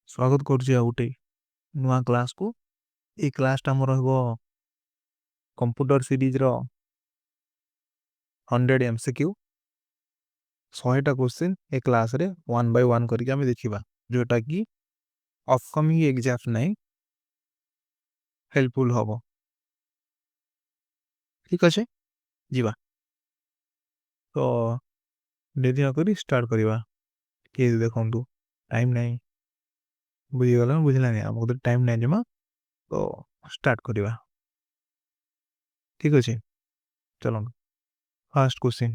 स्वागत करुच्ची आ गोटे नुआ क्लास को। ए क्लासटा आम रहिबो कंप्यूटर सीरीज रो 100 एमसीक्यू 100टा क्वेश्चन ए क्लास रे 1 बाय 1 करके आम देखिबा, जोटा कि अपकमिंग एग्जाम नै हेल्पफुल हबो। ठीक अछि जीवा तो देरी न करी स्टार्ट करिबा। के देखंतु टाइम नै बुझी गला बुझला नै हमको तो टाइम नै जमा, तो स्टार्ट करिबा। ठीक अछि चलो फर्स्ट क्वेश्चन।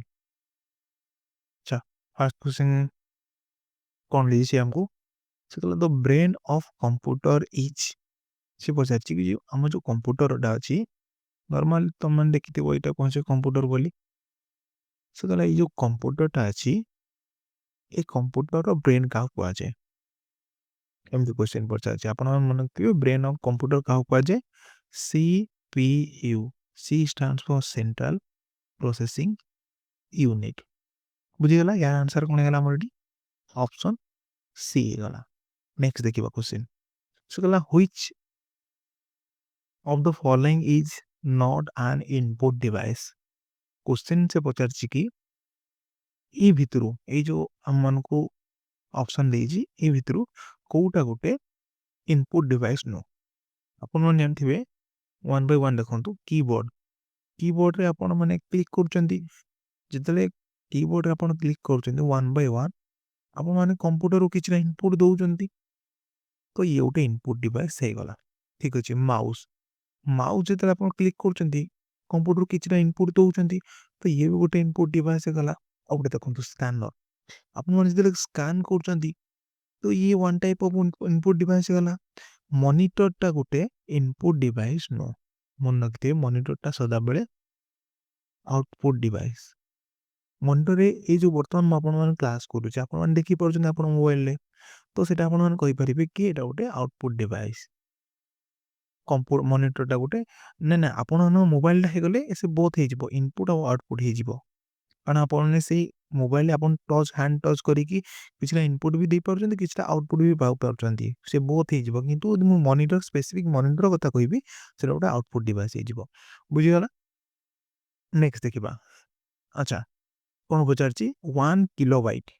अच्छा फर्स्ट क्वेश्चन कौन लीजिए हमको से कहला the brain of computer is से पचारछि कि हम जो कंप्यूटर डा अछि नॉर्मल तुम मन देखिथिबो एटा कोन से कंप्यूटर बोली से कहला ई जो कंप्यूटर टा अछि ए कंप्यूटर रो ब्रेन का कुआ जाय। एमती क्वेश्चन पचारछि आपण मन कि ब्रेन ऑफ कंप्यूटर का कुआ जाय CPU. C stands for central processing unit. बुझी गला यार आंसर कोन गला हमर ऑप्शन सी गला। नेक्स्ट देखिबा क्वेश्चन से कहला which of the following is not an input device। Question से पचारछि कि ई भितरु ए जो हम मन को ऑप्शन देजी ए भितरु कोउटा गोटे इनपुट डिवाइस नो। अपन मन जानथिबे 1 बाय 1 देखंतु कीबोर्ड। कीबोर्ड रे अपन माने क्लिक करचंती जितले कीबोर्ड रे अपन क्लिक करचंती 1 बाय 1 अपन माने कंप्यूटर रो किछ इनपुट दउचंती, तो ये गोटे इनपुट डिवाइस हे गला। ठीक अछि माउस। माउस जितले अपन क्लिक करचंती कंप्यूटर किछटा इनपुट दउचंती, तो ये भी गोटे इनपुट डिवाइस गला। आ गोटे देखंतु स्कैनर। अपन मन जितले स्कैन करचंती तो ये one type of input device गला। मॉनिटर टा गोटे इनपुट डिवाइस नो। मन रखते मॉनिटर टा सदा बेले आउटपुट डिवाइस। मॉनिटर रे ए जो वर्तमान अपन मन क्लास करू छ अपन मन देखि परछन अपन मोबाइल ले, तो सेटा अपन मन कहि परिबे कि एटा गोटे आउटपुट डिवाइस। कंप्यूटर मॉनिटर टा गोटे ना ना अपन मन मोबाइल टा हे गले से बोथ हे जिवो इनपुट और आउटपुट हे जिवो। कारण अपन ने से मोबाइल ले अपन टच हैंड टच करी कि किछला इनपुट भी दे परछन किछला आउटपुट भी पाउ परछन से बोथ हे जिवो, किंतु मु मॉनिटर स्पेसिफिक मॉनिटर कथा कहिबी सेटा गोटे आउटपुट डिवाइस हे जिवो। बुझी गला। नेक्स्ट देखिबा। अच्छा कोन पचारछि 1 किलोबाइट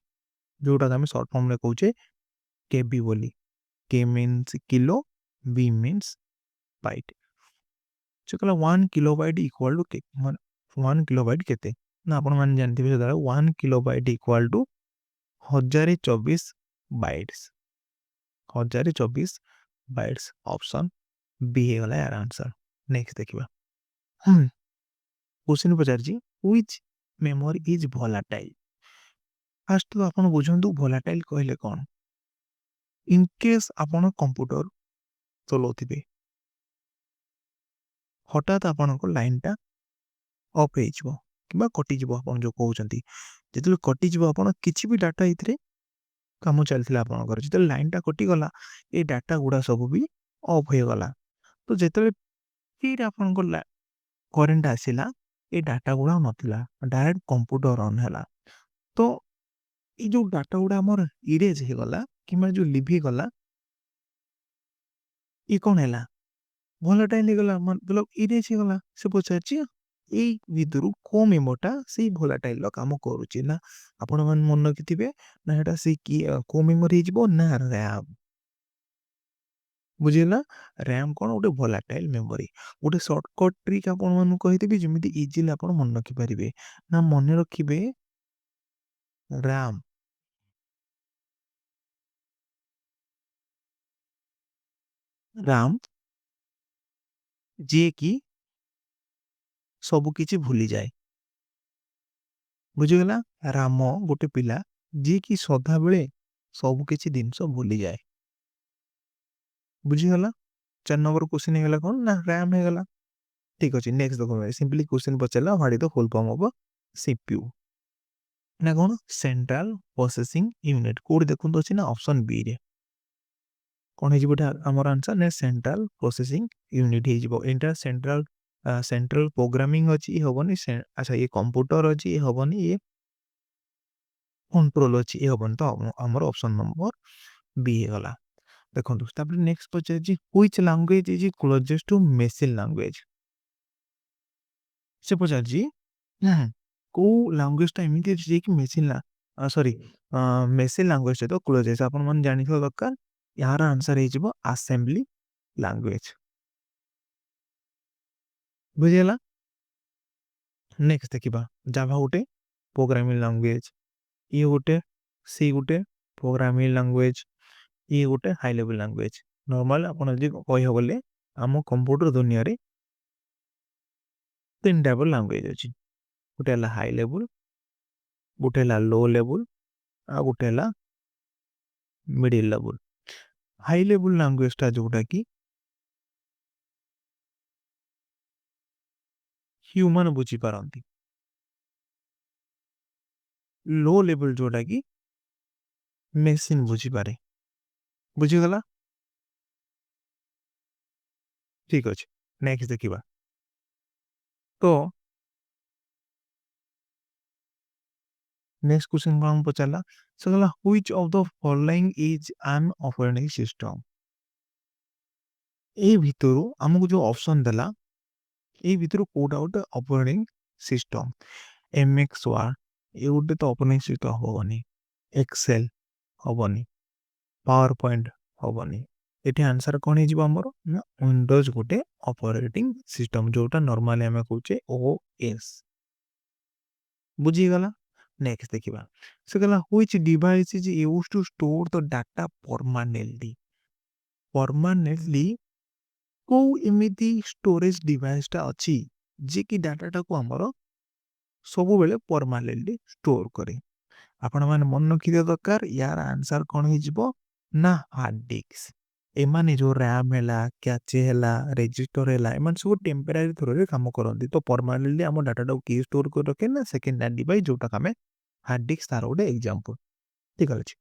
जोटा हम शॉर्ट फॉर्म में कहूचे केबी बोली। K means kilo, B means byte. चकला 1 किलोबाइट इक्वल टू के 1 किलोबाइट केते ना अपन मान जानथिबे सदा 1 kilobyte equal to 1024 bytes. 1024 bytes option B हे गला यार आंसर। नेक्स्ट देखिबा। क्वेश्चन पचारछि which memory is volatile. First तो आपण बुझंतु वोलेटाइल कहले कोन। इन केस आपण कंप्यूटर चलोथिबे हठात आपण को लाइन टा ऑफ हे जिवो किबा कटि जिवो आपण जो कहउचंती जेतले कटि जिवो आपण किछि भी डाटा इथरे काम चलथिला आपण कर जेतले लाइन टा कटि गला ए डाटा गुडा सब भी ऑफ हे गला, तो जेतले फिर आपण को करेंट आसिला ए डाटा गुडा नथिला डायरेक्ट कंप्यूटर ऑन हैला, तो ए जो डाटा गुडा हमर इरेज हे गला किबा जो लिभि गला ई कोन हैला वोलेटाइल हे गला मतलब इरेज हे गला। से पचारछि ए विदुरु को मेमोटा से वोलेटाइल काम करूची ना आपण मन मन रखिथिबे ना एटा से की को मेमोरी जिवो ना रैम। बुझिला रैम कोन ओटे वोलेटाइल मेमोरी ओटे शॉर्टकट ट्रिक आपण मन कहिथिबे जेमिति इजीली आपण मन रखि परिबे ना मन रखिबे रैम। रैम जे की सब किछि भूली जाए। बुझिगला राम गोटे पिला जी की सदा बेले सब किछि दिनसो भूली जाए। बुझिगला 4 नंबर क्वेश्चन हे गला कोन ना रैम हे गला। ठीक अछि नेक्स्ट देखो सिंपली क्वेश्चन पचला what is the full form of CPU ना कोन सेंट्रल प्रोसेसिंग यूनिट कोड देखुन अछि ना ऑप्शन बी रे कोन हे जिवोटा हमर आंसर ने सेंट्रल प्रोसेसिंग यूनिट हे जिवो इंटर सेंट्रल सेंट्रल प्रोग्रामिंग अछि होबनी अच्छा ये कंप्यूटर अछि होबनी ये कंट्रोल अछि ए हबन तो हमर ऑप्शन नंबर बी हे गला। ଦେଖନ୍ତୁ ତାପରେ ନେକ୍ସଟ ପଚାରିଛି which language is closest to machine language. ସେ ପଚାରିଛି ନା କୋଉ ଲାଙ୍ଗୁଏଜଟା ଏମିତି ଅଛି ଯିଏକି ମେସିନ ଲାଙ୍ଗୁଏଜ ସହିତ କ୍ଲୋଜ ଅଛି। ଆପଣ ମାନେ ଜାଣିଥିବା ଦରକାର। ଏହାର ଆନ୍ସର ହେଇଯିବ ଆସେମ୍ବଲି ଲାଙ୍ଗୁଏଜ। ବୁଝିଗଲା। ନେକ୍ସଟ ଦେଖିବା ଜାଭା ଗୋଟେ ପ୍ରୋଗ୍ରାମିଂ ଲାଙ୍ଗୁଏଜ, ଇଏ ଗୋଟେ ସି ଗୋଟେ ପ୍ରୋଗ୍ରାମିଂ ଲାଙ୍ଗୁଏଜ, ଇଏ ଗୋଟେ ହାଇ ଲେଭେଲ ଲାଙ୍ଗୁଏଜ। ନର୍ମାଲ ଆପଣ ଯଦି କହିବାକୁ ଗଲେ ଆମ କମ୍ପ୍ୟୁଟର ଦୁନିଆରେ ତିନି ଟାଇପ ଲାଙ୍ଗୁଏଜ ଅଛି। ଗୋଟେ ହେଲା ହାଇ ଲେଭେଲ, ଗୋଟେ ହେଲା ଲୋ ଲେଭେଲ, ଆଉ ଗୋଟେ ହେଲା ମିଡିଲ ଲେଭେଲ। ହାଇ ଲେଭେଲ ଲାଙ୍ଗୁଏଜଟା ଯୋଉଟା କି ହ୍ୟୁମାନ ବୁଝିପାରନ୍ତି, लो लेवल जोटा कि मेसिन बुझीपारे। बुझीगला। ठीक अच्छे नेक्स्ट देखा तो नेक्स्ट क्वेश्चन को पचारा से कहला which of the following is an operating system. ए भितरु हमको जो ऑप्शन देला ए भितरु कोडा गोटे ऑपरेटिंग सिस्टम। एमएक्स वर्ड ये गोटे तो ऑपरेटिंग सिस्टम होबनी, एक्सेल होबनी, पावर पॉइंट होबनी। एठी आंसर कौन है हमर ना विंडोज गोटे ऑपरेटिंग सिस्टम जोटा नॉर्मली हमें कहूचे ओएस। बुझीगला। नेक्स्ट देखिबा से कहला which device is used to store the data permanently को एमिति स्टोरेज डिवाइसटा अछि जे कि डाटाटा को हमर सब बेले परमानेंटली स्टोर करे। आपण माने मन रखिदिया दरकार। यार आंसर कौन हो ना हार्ड डिस्क। एमाने जो रैम हैला, कैचे हैला, रजिस्टर हैला, एमान सब टेम्पररी थ्रू रे काम करंती। तो परमानेंटली हम डाटा की स्टोर कर रखे ना सेकेंड हैंड डिवाइस जोटा हमें हार्ड डिस्क तार गोटे एग्जांपल। ठीक अछि।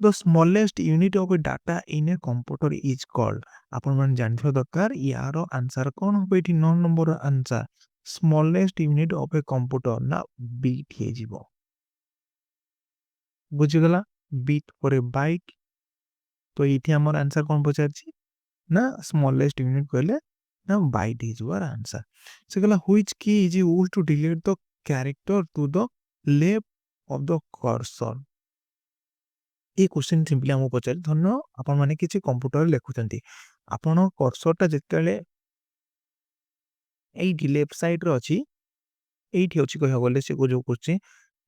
The smallest unit of data in a computer is called. आपण माने जानथिबा दरकार यार आंसर कौन हो एठी 9 number answer smallest unit of a computer ना बीट हे जीवो। बुझीगला। बीट पर बाइट। तो ये आमर आंसर कौन पचार ना स्मॉलेस्ट यूनिट कहले ना बाइट इज योर आंसर। से कहला which key is used to delete the character to the left of the cursor. ये क्वेश्चन सिंपली हमको पचार धन आपण माने किछि कंप्यूटर लिखुचंती आपण कर्सरटा जेतेले एठी लेफ्ट साइड रे अछि एठी अछि कहया गले से को जो करछि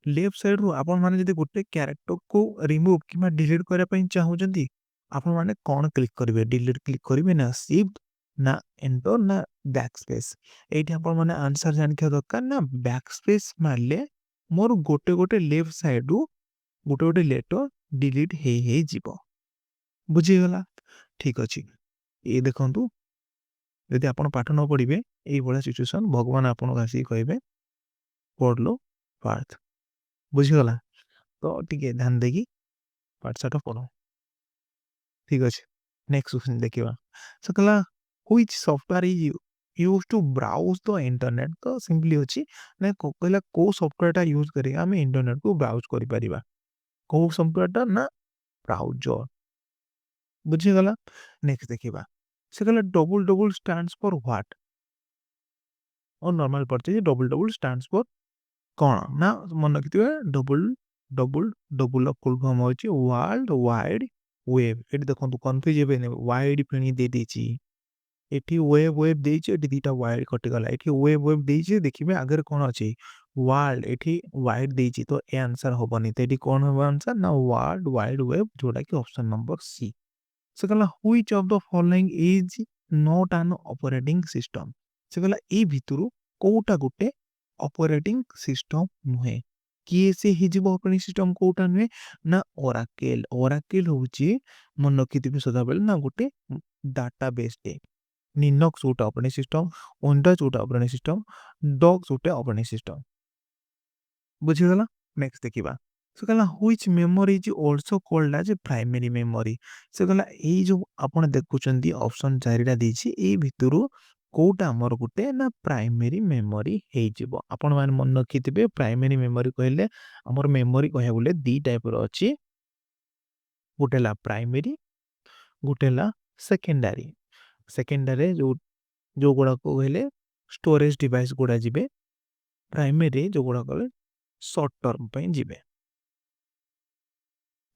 लेफ्ट साइड रो आपण माने जदि गोटे कैरेक्टर को रिमूव किबा डिलीट करै पई चाहउचंती आपण माने कोन क्लिक करिवे डिलीट क्लिक करिवे ना शिफ्ट ना एंटर ना बैकस्पेस। एठी आपण माने आंसर जान के दरकार ना बैकस्पेस मारले मोर गोटे गोटे लेफ्ट साइड रो गोटे गोटे लेटर डिलीट हे जीवो। बुझी गला। ठीक अछि। ए देखंतु यदि आपण पाठ न पढ़िबे एई बडा सिचुएशन भगवान आपण आसी कहबे पढ़ लो पाठ। बुझीगला। तो टिके ध्यान देगी पाठशाठ पढ़ो। ठीक अच्छे। नेक्स्ट क्वेश्चन देखिबा से कहला which software is used to browse the internet. तो सिंपली अछि ना कहला को सॉफ्टवेयरटा यूज करी हम इंटरनेट को ब्राउज करि परिबा को सॉफ्टवेयरटा ना ब्राउजर। बुझीगला। नेक्स्ट देखिबा से कहला double double stands for what. और नॉर्मल पढ़ते डबल डबल स्टैंड्स फॉर कौन ना मन रखिथिबे double double double full form होची वर्ल्ड वाइड वेब। एटी देखंतु कंफ्यूज हेबे नै वाइड फेणी दे देची एटी वेब वेब देची एटी दीटा वाइड कटि गला एटी वेब वेब देची देखिबे आगर कोन अछि वर्ल्ड एटी वाइड देची तो ए आंसर होबनी। तो एटी कोन होबो आंसर ना वर्ल्ड वाइड वेब जोटा कि ऑप्शन नंबर सी। से कहला which of the following is not an operating system. से कहला ए भितरु कोटा गुटे ऑपरेटिंग सिस्टम नुहे किए से हिजिबो ऑपरेटिंग सिस्टम कोटा नुहे ना ओराकल। ओराकल होची मन रखिथिबे सदा बेले ना गुटे डाटाबेस टे। लिनक्स गोटे ऑपरेटिंग सिस्टम, विंडोज गोटे ऑपरेटिंग सिस्टम, डॉक्स गोटे ऑपरेटिंग सिस्टम। बुझीगला। नेक्स्ट देखिबा से कहला which memory is also called as primary memory. से कहला एई जो आपण देखुचंदी ऑप्शन चारिटा देछि एई भितरु कोटा हमर गुटे ना प्राइमरी मेमोरी हे जिवो। आपण मान मन रखिथिबे प्राइमरी मेमोरी कहले हमर मेमोरी कहया बोले दी टाइप रो अछि गुटे ला प्राइमरी गोटे है सेकेंडरी सेकेंडरी जो गुड़ा को हेले स्टोरेज डिवाइस गुड़ा जिबे प्राइमरी जो गुड़ा को शॉर्ट टर्म पे जिबे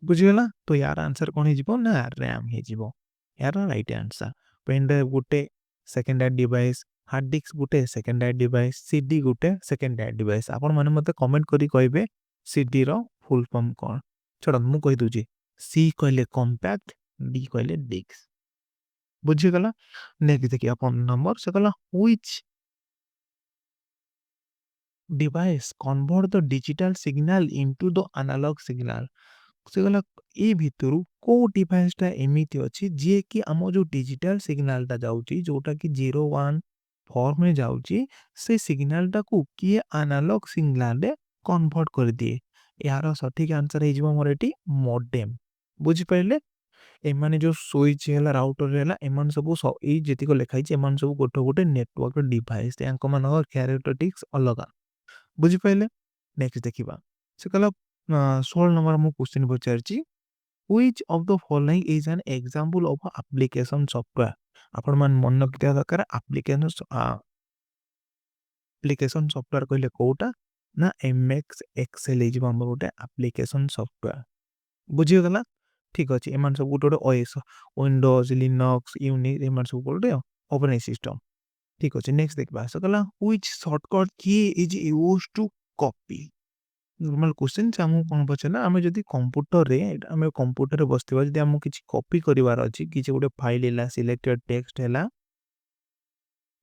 बुझीगला तो यार आंसर कौन हो ना रैम हो यार राइट आंसर पेन ड्राइव गोटे सेकेंडरी डिवाइस हार्ड डिस्क गोटे सेकेंडरी डिवाइस सीडी गोटे सेकेंडरी डिवाइस आपण माने मते कमेंट करी कहबे सीडी रो फुल फॉर्म कौन छोड़ मु कहि दूची सी कहले कॉम्पैक्ट डी कहले डिस्क बुझीगला नेक्स्ट देखिए अपन नंबर से कहला which device convert the digital signal into the analog signal से गला ए भितरु को डिवाइस टा एमिति अछि जे कि हम जो डिजिटल सिग्नल टा जाउची जोटा कि 01 फॉर्म में जाउची से सिग्नल टा को किए एनालॉग सिग्नल रे कन्वर्ट कर दिए यार सठिक आंसर हे जिवो मोर एटी मॉडेम बुझी पाइले ए माने जो स्विच हैला राउटर हैला एमान सब ए जेति को लिखाई छै एमान सब गोटे गोटे नेटवर्क डिवाइस यांक मान कैरेक्टरिस्टिक्स अलग बुझिपाइले नेक्स्ट देखिबा से कहला 16 नंबर मु क्वेश्चन पचारची which of the following is an example of application software आपण मन मन किया दरकार एप्लीकेशन सॉफ्टवेयर कहले कोटा ना एमएक्स एक्सेल इज हमर गोटे एप्लीकेशन सॉफ्टवेयर बुझी गला ठीक अछि एमान सब गोटे ओएस विंडोज लिनक्स यूनिक्स एमान सब गोटे ऑपरेटिंग सिस्टम ठीक अछि नेक्स्ट देखबा सकला which shortcut key is used to copy normal question हम कोन पछना हम जदी कंप्यूटर रे हम कंप्यूटर रे बसतिबा जदी हम किछि कॉपी करिवार अछि किछि गोटे फाइल हैला सिलेक्टेड टेक्स्ट हैला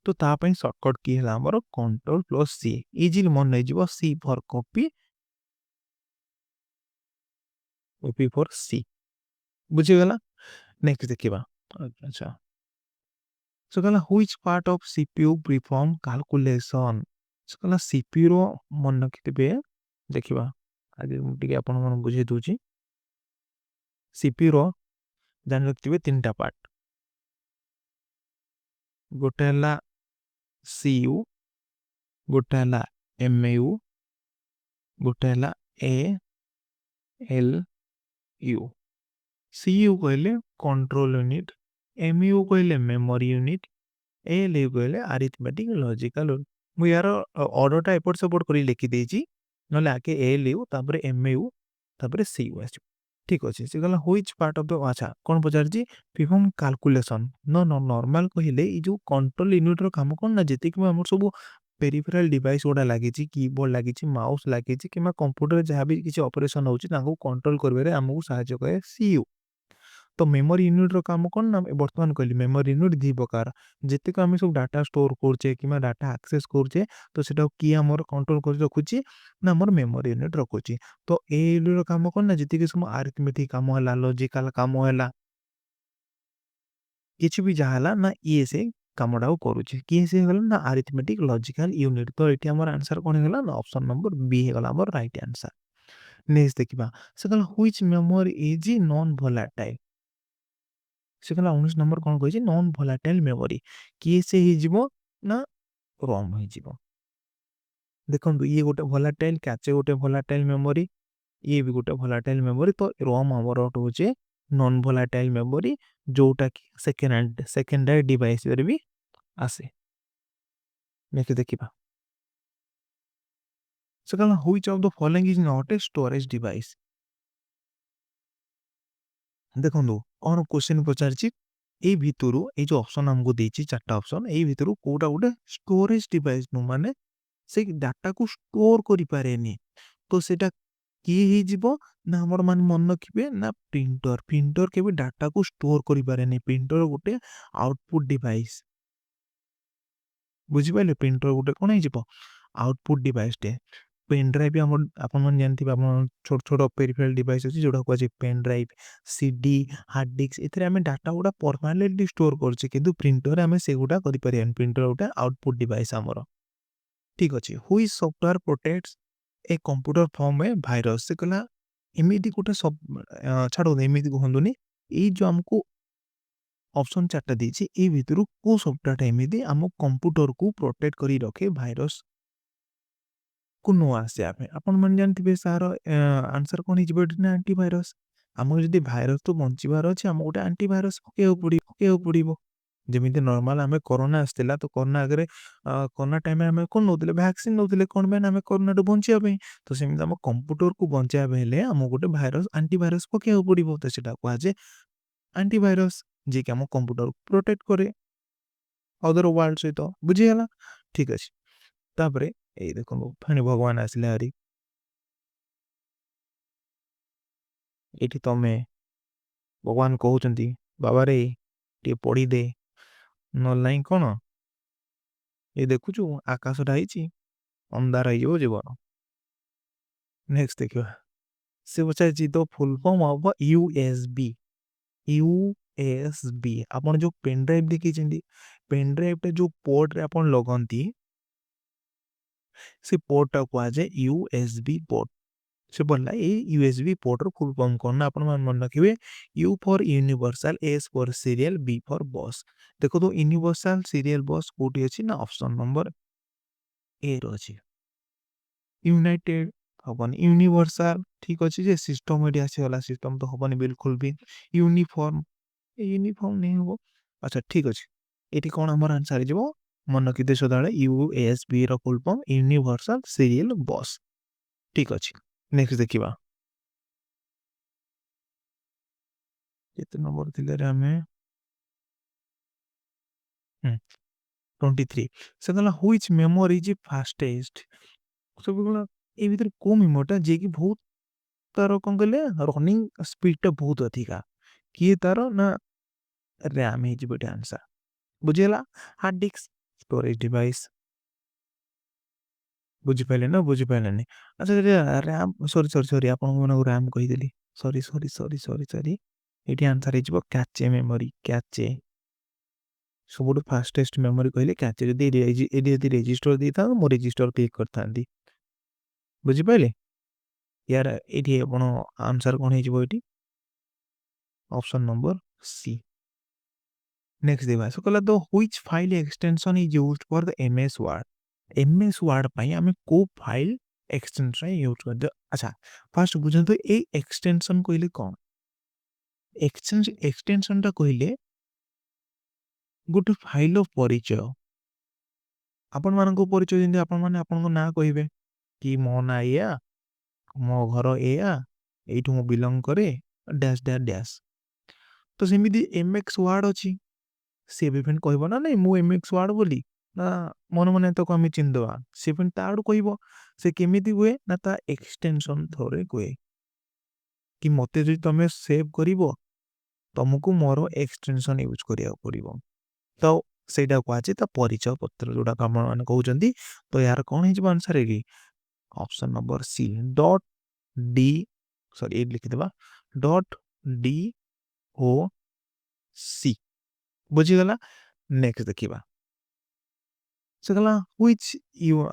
तो ता पई शॉर्टकट की हैला हमर कंट्रोल प्लस सी इजीली मन नै जिवो सी फॉर कॉपी कॉपी फॉर सी बुझी गला नेक्स्ट देखिबा अच्छा so kala which part of cpu perform calculation so kala cpu रो मन रखिबे देखिबा आगे टिके आपण मन बुझे दूची cpu रो जान रखिबे तीनटा पार्ट गोटे हला cu गोटे हला mu गोटे हला alU cu कहले कंट्रोल यूनिट mu कहले मेमोरी यूनिट ALU कहले अरिथमेटिक लॉजिकल मु यार ऑर्डर टा एपट सपोर्ट करी लिखि देछि नले आके ALU तापर MU तापर CU आछि ठीक अछि से गला व्हिच पार्ट ऑफ द अच्छा कोन पचार जी परफॉर्म कैलकुलेशन नो नो नॉर्मल कहिले ई जो कंट्रोल यूनिट रो काम कोन ना जति कि हमर सब पेरिफेरल डिवाइस ओडा लागि छि कीबोर्ड लागि छि माउस लागि छि किमा कंप्यूटर जहा भी किछि ऑपरेशन होछि ताको कंट्रोल करबे रे हमहु सहायता करे CU तो मेमोरी यूनिट रो काम कोन ना वर्तमान कहली मेमोरी यूनिट दी प्रकार जति को हम सब डाटा स्टोर करछे किमा डाटा एक्सेस करछे तो सेटा की हमर कंट्रोल कर रखुची ना हमर मेमोरी यूनिट रखुची तो ए यूनिट रो काम कोन ना जति के सम अरिथमेटिक काम होला लॉजिकल काम होला किछि भी जाला ना ये से कामडाउ करूची की से होला ना अरिथमेटिक लॉजिकल यूनिट तो एटी हमर आंसर कोन होला ना ऑप्शन नंबर बी हे गला हमर राइट आंसर नेक्स्ट देखिबा सकल which memory is non volatile से कहला 19 नंबर कोन कहै छै नॉन वोलेटाइल मेमोरी की से ही जीवो ना रोम ही जीवो देखंतु ये गोटे वोलेटाइल कैचे गोटे वोलेटाइल मेमोरी ये भी गोटे वोलेटाइल मेमोरी तो रोम हमर होचे नॉन वोलेटाइल मेमोरी जोटा कि सेकेंडरी डिवाइस रे भी आसे नेक्स्ट देखिबा से कहला which of the following is not a storage device देखंतु और क्वेश्चन पचारची ए भितरु ए जो ऑप्शन हमको देछि चारटा ऑप्शन ए भितरु कोटा गोटे स्टोरेज डिवाइस नु माने से डाटा को स्टोर करि पारेनी तो सेटा की ही जीवो ना हमर मान मन रखिबे ना प्रिंटर प्रिंटर के भी डाटा को स्टोर करि पारेनी प्रिंटर गोटे आउटपुट डिवाइस बुझि पाइले प्रिंटर गोटे कोन ही जीवो आउटपुट डिवाइस टे पेन ड्राइव भी हमर आपन मन जानथिबे आपन छोट छोट पेरिफेरल डिवाइस अछि जोडा को pen drive CD hard disk एथरे हमें डाटा गुडा परमानेंटली स्टोर करछे किंतु प्रिंटर हमें से गुडा करि परियन प्रिंटर गुडा आउटपुट डिवाइस हमर ठीक अछि हुई software protects a computer from A virus से कला एमिति गोटे सब छाडो एमिति कहंदुनी ए जो हमको ऑप्शन चारटा देछि ए भितरु को सॉफ्टवेयर एमिति हम कंप्यूटर को प्रोटेक्ट करी रखे वायरस को नो आसे आपे अपन मन जानथिबे सार आंसर कोन हिजबे ना एंटीवायरस ଆମକୁ ଯଦି ଭାଇରସ୍‌ଠୁ ବଞ୍ଚିବାର ଅଛି ଆମକୁ ଗୋଟେ ଆଣ୍ଟିଭାଇରସ୍ ପକେଇବାକୁ ପଡ଼ିବ। ଯେମିତି ନର୍ମାଲ ଆମେ କରୋନା ଆସିଥିଲା ତ କରୋନା ଆଗରେ କରୋନା ଟାଇମ୍‌ରେ ଆମେ କଣ ନଉଥିଲେ? ଭ୍ୟାକ୍ସିନ୍ ନଉଥିଲେ। କଣ ପାଇଁ? ନା ଆମେ କରୋନାଠୁ ବଞ୍ଚିବା ପାଇଁ। ତ ସେମିତି ଆମ କମ୍ପ୍ୟୁଟରକୁ ବଞ୍ଚେଇବା ପାଇଁ ହେଲେ ଆମକୁ ଗୋଟେ ଆଣ୍ଟିଭାଇରସ୍ ପକେଇବାକୁ ପଡ଼ିବ। ତ ସେଟା କୁହାଯାଏ ଆଣ୍ଟିଭାଇରସ୍, ଯିଏକି ଆମ କମ୍ପ୍ୟୁଟରକୁ ପ୍ରୋଟେକ୍ଟ କରେ ଅଦର ୱାର୍ଲଡ ସହିତ। ବୁଝିଗଲା? ଠିକ୍ ଅଛି। ତାପରେ ଏଇ ଦେଖନ୍ତୁ ଫେଣି ଭଗବାନ ଆସିଲେ ହାରି। ଏଇଠି ତମେ ଭଗବାନ କହୁଛନ୍ତି, ବାବାରେ ଟିକେ ପଢିଦେ, ନହେଲେ ନାଇଁ କଣ ଏ ଦେଖୁଛୁ ଆକାଶଟା ହେଇଛି, ଅନ୍ଧାର ହେଇଯିବ ଜୀବନ। ନେକ୍ସଟ ଦେଖିବା। ସେ ପଚାରିଛି ତ ଫୁଲ ଫର୍ମ ହବ ୟୁଏସବି। ୟୁଏସବି ଆପଣ ଯୋଉ ପେନ୍ ଡ୍ରାଇଭ ଦେଖିଛନ୍ତି, ପେନ୍ ଡ୍ରାଇଭଟା ଯୋଉ ପୋର୍ଟରେ ଆପଣ ଲଗାନ୍ତି ସେ ପୋର୍ଟଟା କୁହାଯାଏ ୟୁଏସବି ପୋର୍ଟ। ସେ ପଡ଼ିଲା ଏଇ ୟୁଏସବି ପୋର୍ଟର ଫୁଲ ଫର୍ମ କ'ଣ ନା ଆପଣ ମନେ ରଖିବେ, U for universal, S for serial, B for bus. ଦେଖନ୍ତୁ ୟୁନିଭର୍ସାଲ ସିରିଏଲ ବସ୍ କୋଉଠି ଅଛି ନା ଅପସନ ନମ୍ବର ଏ ର ଅଛି। ୟୁନାଇଟେଡ ହବନି, ୟୁନିଭର୍ସାଲ ଠିକ ଅଛି ଯେ ସିଷ୍ଟମ ଏଠି ଆସିଗଲା, ସିଷ୍ଟମ ତ ହବନି ବିଲକୁଲ ବି। ୟୁନିଫର୍ମ, ୟୁନିଫର୍ମ ନେଇ ହବ। ଆଚ୍ଛା ଠିକ ଅଛି, ଏଠି କ'ଣ ଆମର ଆନ୍ସର ହେଇଯିବ ମନେ ରଖିଦେ ସଦାବେଳେ, ୟୁଏସବି ର full form universal serial bus. ଠିକ ଅଛି, ନେକ୍ସଟ ଦେଖିବା। କେତେ ନମ୍ବର ଥିଲେ ରେ ଆମେ? 23। ସେ କହିଲା ହୁଇଚ ମେମୋରି ଇଜ ଫାଷ୍ଟେଷ୍ଟ। ସବୁବେଳେ ଏ ଭିତରେ କୋଉ ମେମୋରିଟା ଯିଏକି ବହୁତ ତାର କ'ଣ କହିଲେ ରନିଂ ସ୍ପିଡଟା ବହୁତ ଅଧିକା, କିଏ ତାର ନା ର୍ୟାମ ହେଇଯିବ ଏଠି ଆନ୍ସର। ବୁଝିଗଲା? Hard disk, storage device. ବୁଝିପାରିଲେ ନା ବୁଝିପାରିଲେନି? ଆଚ୍ଛା ର୍ୟାମ, ସରି ଆପଣଙ୍କୁ ମାନଙ୍କୁ ର୍ୟାମ କହିଦେଲି, ସରି। ଏଠି ଆନ୍ସର ହେଇଯିବ କ୍ୟାଚେ ମେମୋରି, କ୍ୟାଚେ। ସବୁଠୁ ଫାଷ୍ଟେଷ୍ଟ ମେମୋରି କହିଲେ କ୍ୟାଚେ। ଯଦି ରେଜିଷ୍ଟର ଦେଇଥାନ୍ତ ମୁଁ ରେଜିଷ୍ଟର କ୍ଲିକ୍ କରିଥାନ୍ତି। ବୁଝିପାରିଲେ? ୟାର ଏଠି ଆପଣ ଆନ୍ସର କ'ଣ ହେଇଯିବ ଏଠି? Option number C. ନେକ୍ସଟ ଦେଖିବା। ସେ କହିଲା ତ which file extension is used for the MS Word. MS Word ପାଇଁ ଆମେ କୋଉ ଫାଇଲ ଏକ୍ସଟେନସନ ୟୁଜ କରିଦ। ଆଚ୍ଛା ଫାଷ୍ଟ ବୁଝନ୍ତୁ ଏଇ ଏକ୍ସଟେନସନ କହିଲେ କ'ଣ? ଏକ୍ସଟେନସନଟା କହିଲେ ଗୋଟେ ଫାଇଲର ପରିଚୟ। ଆପଣମାନଙ୍କ ପରିଚୟ ଯେମିତି ଆପଣମାନେ ଆପଣଙ୍କ ନାଁ କହିବେ କି ମୋ ନାଁ ଏଇଆ, ମୋ ଘର ଏଇଆ, ଏଇଠୁ ମୁଁ ବିଲଙ୍ଗ କରେ, ଡ୍ୟାସ୍ ଡ୍ୟାସ୍ ଡ୍ୟାସ୍। ତ ସେମିତି ଏମଏକ୍ସ ୱାର୍ଡ ଅଛି, ସିଏ ବି ଫେଣି କହିବ ନା ନାଇଁ ମୁଁ ଏମଏକ୍ସ ୱାର୍ଡ ବୋଲି, ନା ମନେ ତାକୁ ଆମେ ଚିହ୍ନିଦେବା। ସେ ଫେଣି ତା ଆଡ଼ୁ କହିବ। ସେ କେମିତି ହୁଏ ନା ତା ଏକ୍ସଟେନସନ ଥ୍ରୋରେ କୁହେ କି ମତେ ଯଦି ତମେ ସେଭ୍ କରିବ ତମକୁ ମୋର ଏକ୍ସଟେନସନ ୟୁଜ କରିବାକୁ ପଡ଼ିବ। ତ ସେଇଟା କୁହାଯାଏ ତା ପରିଚୟ ପତ୍ର, ଯୋଉଟାକୁ ଆପଣମାନେ କହୁଛନ୍ତି। ତ ଏହାର କ'ଣ ହେଇଯିବ ଆନ୍ସର ଏଠି? Option number C, dot D, sorry ଏଇଠି ଲିଖିଦେବା, ଡଟ୍ ଡି ଓ ସି। ବୁଝିଗଲା? ନେକ୍ସଟ ଦେଖିବା। ସେ କହିଲା ହୁଇଚ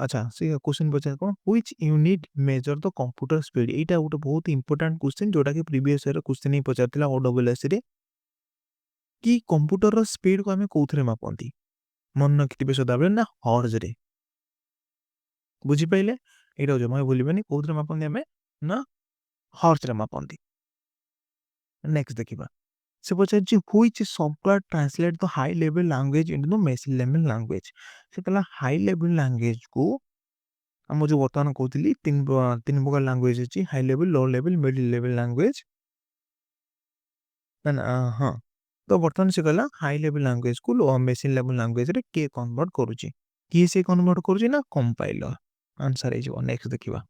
ଆଚ୍ଛା ସେ କ୍ୱେଶ୍ଚନ ପଚାରେ କ'ଣ, which unit measure the computer speed. ଏଇଟା ଗୋଟେ ବହୁତ ଇମ୍ପୋର୍ଟାଣ୍ଟ କ୍ୱେଶ୍ଚନ, ଯୋଉଟାକି ପ୍ରିଭିୟସ ଇୟର କ୍ୱେଶ୍ଚନ ହିଁ ପଚାରିଥିଲା OSSରେ କି କମ୍ପ୍ୟୁଟରର ସ୍ପିଡକୁ ଆମେ କୋଉଥିରେ ମାପନ୍ତି? ମନେ ରଖିଥିବେ ସଦାବେଳେ ନା ହର୍ଜରେ। ବୁଝିପାରିଲେ? ଏଇଟା ଜମା ଭୁଲିବେନି, କୋଉଥିରେ ମାପନ୍ତି ଆମେ ନା ହର୍ଜରେ ମାପନ୍ତି। ନେକ୍ସଟ ଦେଖିବା। ସେ ପଚାରିଛି which software translate the high level language into the machine level language. ସେ କହିଲା ହାଇ ଲେଭେଲ ଲାଙ୍ଗୁଏଜକୁ ଆମ ଯୋଉ ବର୍ତ୍ତମାନ କହୁଥିଲି ତିନି ପ୍ରକାର ଲାଙ୍ଗୁଏଜ ଅଛି, ହାଇ ଲେଭେଲ, ଲୋ ଲେଭେଲ, ମିଡଲ ଲେଭେଲ ଲାଙ୍ଗୁଏଜ। ନା ହଁ, ତ ବର୍ତ୍ତମାନ ସେ କହିଲା ହାଇ ଲେଭେଲ ଲାଙ୍ଗୁଏଜକୁ ମେସିନ ଲେଭେଲ ଲାଙ୍ଗୁଏଜରେ କିଏ କନଭର୍ଟ କରୁଛି? କିଏ ସେ କନଭର୍ଟ କରୁଛି ନା କମ୍ପାଇଲର। ଆନ୍ସର ହେଇଯିବ। ନେକ୍ସଟ ଦେଖିବା।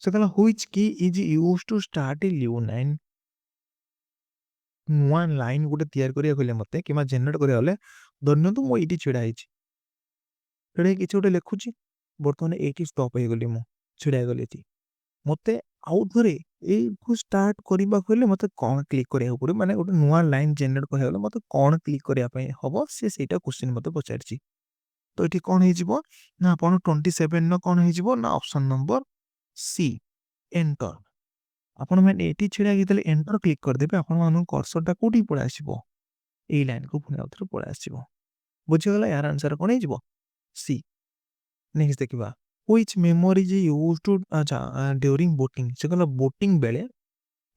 ସେ କହିଲା which key is use to start a new ନୂଆ ଲାଇନ ଗୋଟେ ତିଆରି କରିବାକୁ ହେଲେ ମତେ କିମ୍ବା ଜେନେରେଟ କରିବାକୁ ହେଲେ, ଧରିନିଅନ୍ତୁ ମୁଁ ଏଇଠି ଛିଡ଼ା ହେଇଛି, ଛିଡ଼ା ହେଇକି କିଛି ଗୋଟେ ଲେଖୁଛି, ବର୍ତ୍ତମାନ ଏଇଠି ଷ୍ଟପ୍ ହେଇଗଲି, ମୁଁ ଛିଡ଼ା ହେଇଗଲି ଏଠି। ମତେ ଆଉ ଥରେ ଏଇଠୁ ଷ୍ଟାର୍ଟ କରିବାକୁ ହେଲେ ମତେ କ'ଣ କ୍ଲିକ୍ କରିବାକୁ ପଡ଼ିବ? ମାନେ ଗୋଟେ ନୂଆ ଲାଇନ ଜେନେରେଟ କରିବାକୁ ହେଲେ ମତେ କ'ଣ କ୍ଲିକ୍ କରିବା ପାଇଁ ହବ? ସେଇଟା କ୍ୱେଶ୍ଚିନ ମତେ ପଚାରିଛି। ତ ଏଠି କ'ଣ ହେଇଯିବ ନା ଆପଣ 27ର କ'ଣ ହେଇଯିବ ନା ଅପସନ ନମ୍ବର ସି, ଏଣ୍ଟର। ଆପଣମାନେ ଏଠି ଛିଡ଼ା ହେଇକି ଯେତେବେଳେ ଏଣ୍ଟର କ୍ଲିକ୍ କରିଦେବେ ଆପଣମାନଙ୍କ କର୍ସରଟା କୋଉଠିକି ପଳେଇ ଆସିବ? ଏଇ ଲାଇନକୁ ପୁଣି ଆଉ ଥରେ ପଳେଇ ଆସିବ। ବୁଝିଗଲା? ୟାର ଆନ୍ସର କ'ଣ ହେଇଯିବ? ସି। ନେକ୍ସଟ ଦେଖିବା। Which memory is used to अच्छा during booting से कहला booting बेले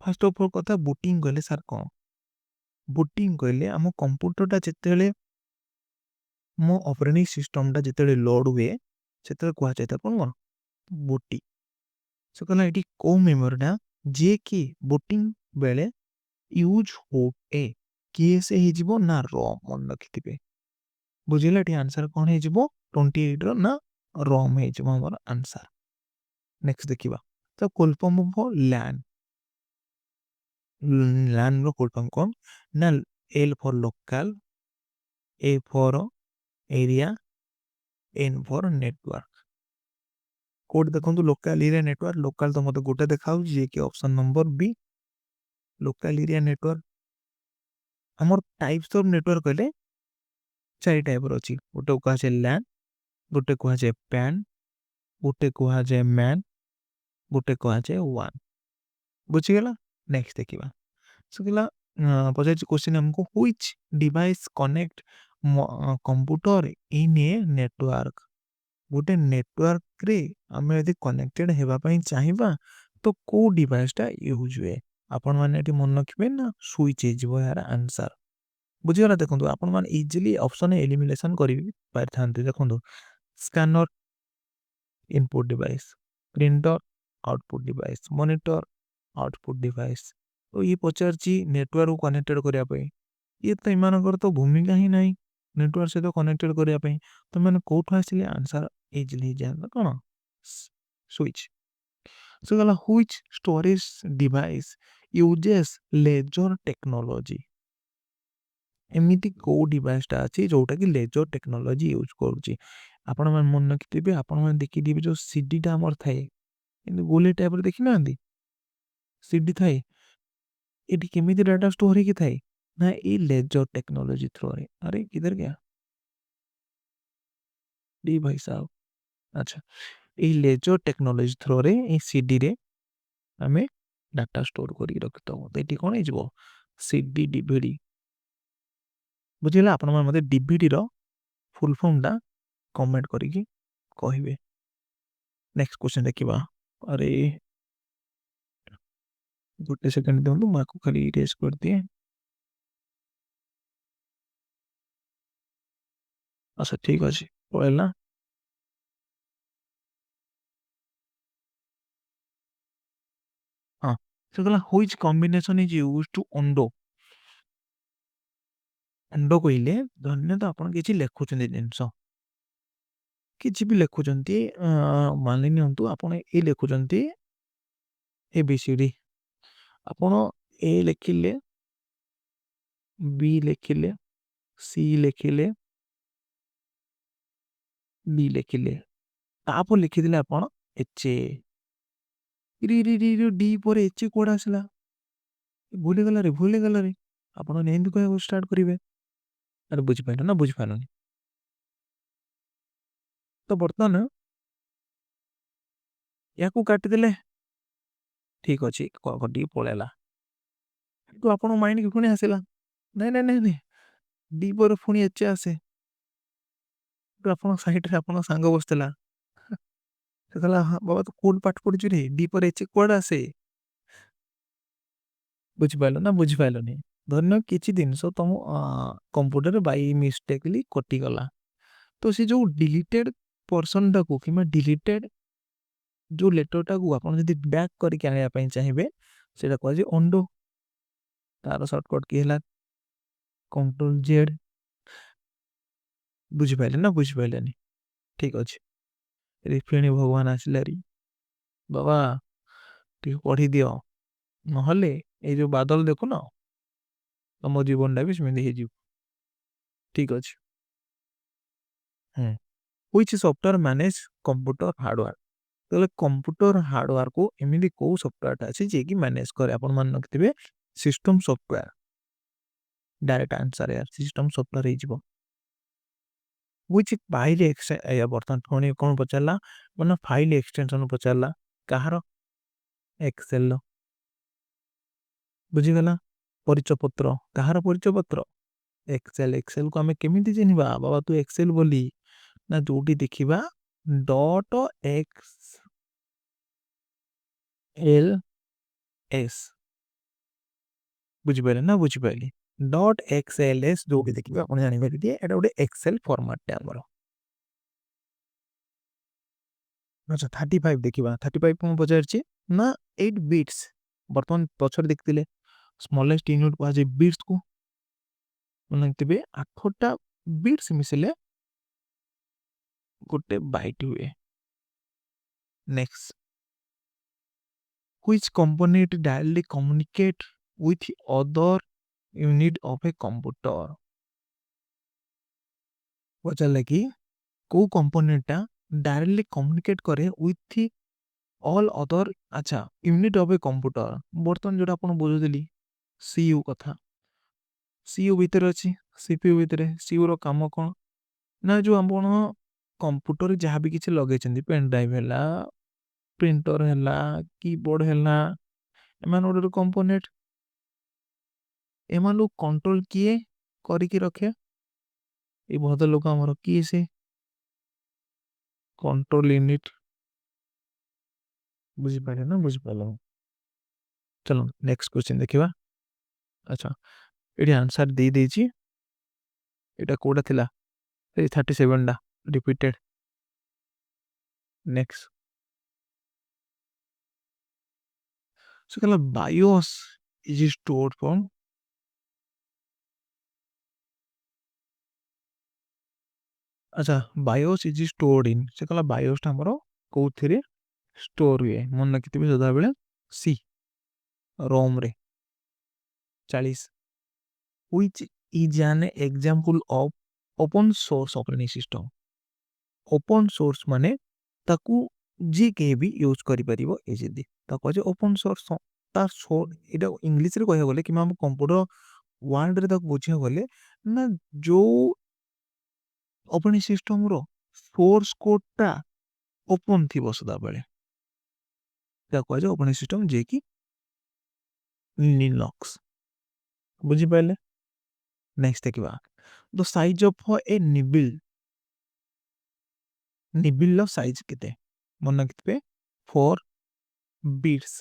फर्स्ट ऑफ ऑल कथा booting कहले सर कौन booting कहले आम कंप्यूटरटा जेतेले मो ऑपरेटिंग सिस्टमटा जेतेले लोड हुए सेतेले कुआ जाय ताको कोन बूटी से कहला एटी को मेमोरीटा जे कि booting बेले यूज हो ए किए से ही जीवो ना रोम मन रखिथिबे बुझिला एटी आंसर कोन हे जीवो 28 रो ना रोम हे जीवो हमर आंसर नेक्स्ट देखिबा तो full form of LAN LAN रो फुल फॉर्म कोन ना L for local A for area N for network कोड देखंतु लोकल एरिया नेटवर्क लोकल तो मते गोटे देखाउ जे कि option number B local area network हमर टाइप्स ऑफ नेटवर्क कहले चारि टाइप रो अछि गोटे कुआ छै लैन गोटे कुआ छै पैन गोटे कुआ छै मैन गोटे कुआ छै वन बुझी गेला नेक्स्ट देखिबा सकिला पजे क्वेश्चन हमको which device connect computer in a network गोटे नेटवर्क रे हमें यदि कनेक्टेड हेबा पई चाहिबा तो को डिवाइसटा यूज हुए आपण माने एटी मन रखिबे ना स्विच हे जिवो यार आंसर बुझी गेला देखंतु आपण माने इजीली ऑप्शन एलिमिनेशन करि पारथांते देखंतु scanner input device printer output device monitor output device तो ये पचारची नेटवर्क कनेक्टेड करिया पई ये तो इमानकर तो भूमिका ही नहीं नेटवर्क से तो कनेक्टेड करिया पई तो मैंने कोठ आसिले आंसर इजीली जान कोन स्विच सो गला which storage device uses laser technology एमिति को डिवाइसटा अछि जोटा कि लेजर टेक्नोलॉजी यूज करूची आपण मन मन रखिथिबे आपण मन देखि दिबे जो सीडी टा हमर थाए इन गोली टाइप रे देखि नांदी सीडी थाए एटी केमिति डाटा स्टोर हे थाए ना ए लेजर टेक्नोलॉजी थ्रू रे अरे किधर गया डी भाई साहब अच्छा ए लेजर टेक्नोलॉजी थ्रू रे ए सीडी रे हमें डाटा स्टोर करी रखतो तो एटी कोन हे जबो सीडी डीवीडी बुझिला आपण मन मते डीवीडी रो फुल फॉर्म टा कमेंट करिकी कहिबे नेक्स्ट क्वेश्चन देखिबा अरे गोटे सेकंड दियंतु माको खाली इरेज कर दिए अच्छा ठीक अछि पळेला हां से कहला which combination is used to undo कहिले धन्य तो आपण किछि लेखुचंदी जिंस किछि भी लेखुचंती मानि नियंतु आपण ए लेखुचंती एबीसीडी आपण ए लेखिले बी लेखिले सी लेखिले डी लेखिले तापर लिखिदिले आपण एच ए री री री री डी पर एच कोड आसला भूली गला रे आपण नेंद को स्टार्ट करिवे अरे बुझ पाइलो ना बुझ पाइलो तो बर्तमान याकू काटी देले ठीक अछि कटी पळेला तो आपण माइंड के पुणी आसिला नहीं डी पर पुणी एच आसे तो आपण साइड रे आपण सांग बसतला से कहला बाबा तो कोड पाठ पढ़ी रे डी पर एच कोड आसे बुझ पाइलो ना बुझ पाइलो नहीं धन्य किछि दिन सो तुम कंप्यूटर बाय मिस्टेकली कटि गला तो से जो डिलीटेड पर्सन टा को कि डिलीटेड जो लेटर टा को आपण यदि बैक करके आनिया पई चाहिबे सेटा कहै जे अंडो तार शॉर्टकट की हला कंट्रोल जेड बुझ पाइले ना बुझ पाइले नहीं ठीक अछि रिफेणी भगवान आसिलारी बाबा टी पढ़ी दियो नहले ए जो बादल देखो ना तम जीवन टा भी सेमिति हे जीव ठीक अछि which software manage computer hardware तो कंप्यूटर हार्डवेयर को एमिति को सॉफ्टवेयर अछि जे कि मैनेज करे आपण मान रखिथिबे सिस्टम सॉफ्टवेयर डायरेक्ट आंसर यार सिस्टम सॉफ्टवेयर हे जीवो व्हिच फाइल या बर्तन कोनी कोन पचारला मन फाइल एक्सटेंशन पचारला कहारो एक्सेल बुझी गला परिचय पत्र कहार परिचय पत्र एक्सेल एक्सेल को हमें केमिति चिन्हबा बाबा तू एक्सेल बोली ना जोटी देखिबा डॉट एक्स एल एस बुझिपारे ना बुझिपारे डॉट एक्स एल एस जो भी देखिए आप जानते हैं गोटे एक्सेल फॉर्मेट आमर अच्छा 35 देखा 35 कौन पचार ना 8 बिट्स बर्तमान पचर देखते स्मॉलेस्ट यूनिट कहुए बिट्स को मनते 8टा बिट्स मिसले गोटे बाइट हुए next which component directly communicate with other unit of a computer पचारे कि को कंपोनेंट डायरेक्टली कम्युनिकेट करे विथ ऑल अदर अच्छा यूनिट ऑफ ए कंप्यूटर बर्तमान जो आपन बुझुली सीयू कथा सीयू भीतर अच्छी सीपीयू भीतर सीयू रो काम कौन ना जो आपण कंप्यूटर जहाँ भी किसी लगे पेन ड्राइव है प्रिंटर है कीबोर्ड है एमान गोटे कंपोनेंट एमान लोग कंट्रोल किए करिकी रखे ये बहुत लोग आमर किए से कंट्रोल यूनिट बुझिपारे ना बुझिपाल चलो नेक्स्ट क्वेश्चन देखिबा अच्छा ये आंसर दे देछि एटा कोडा थिला 37 टा रिपीटेड नेक्स्ट सो कहला बायोस इज स्टोर्ड फ्रॉम अच्छा बायोस इज स्टोर्ड इन से कहला बायोस टा हमरो कोथिरे स्टोर हुए मन रखिथिबे सदा बेले सी रोम रे 40 which is an example of open source operating system open source माने ताकू जी के भी यूज करि परिबो इजीली ताको जे ओपन सोर्स तार सो एटा इंग्लिश रे कहया गले कि हम कंप्यूटर वर्ड रे ताको बुझिया गले ना जो ऑपरेटिंग सिस्टम रो सोर्स कोड ता ओपन थिबो सदा बेले ताको जे ऑपरेटिंग सिस्टम जे कि लिनक्स बुझि पाइले नेक्स्ट देखिबा the size of a nibble size केते मन रखिथे 4 बिट्स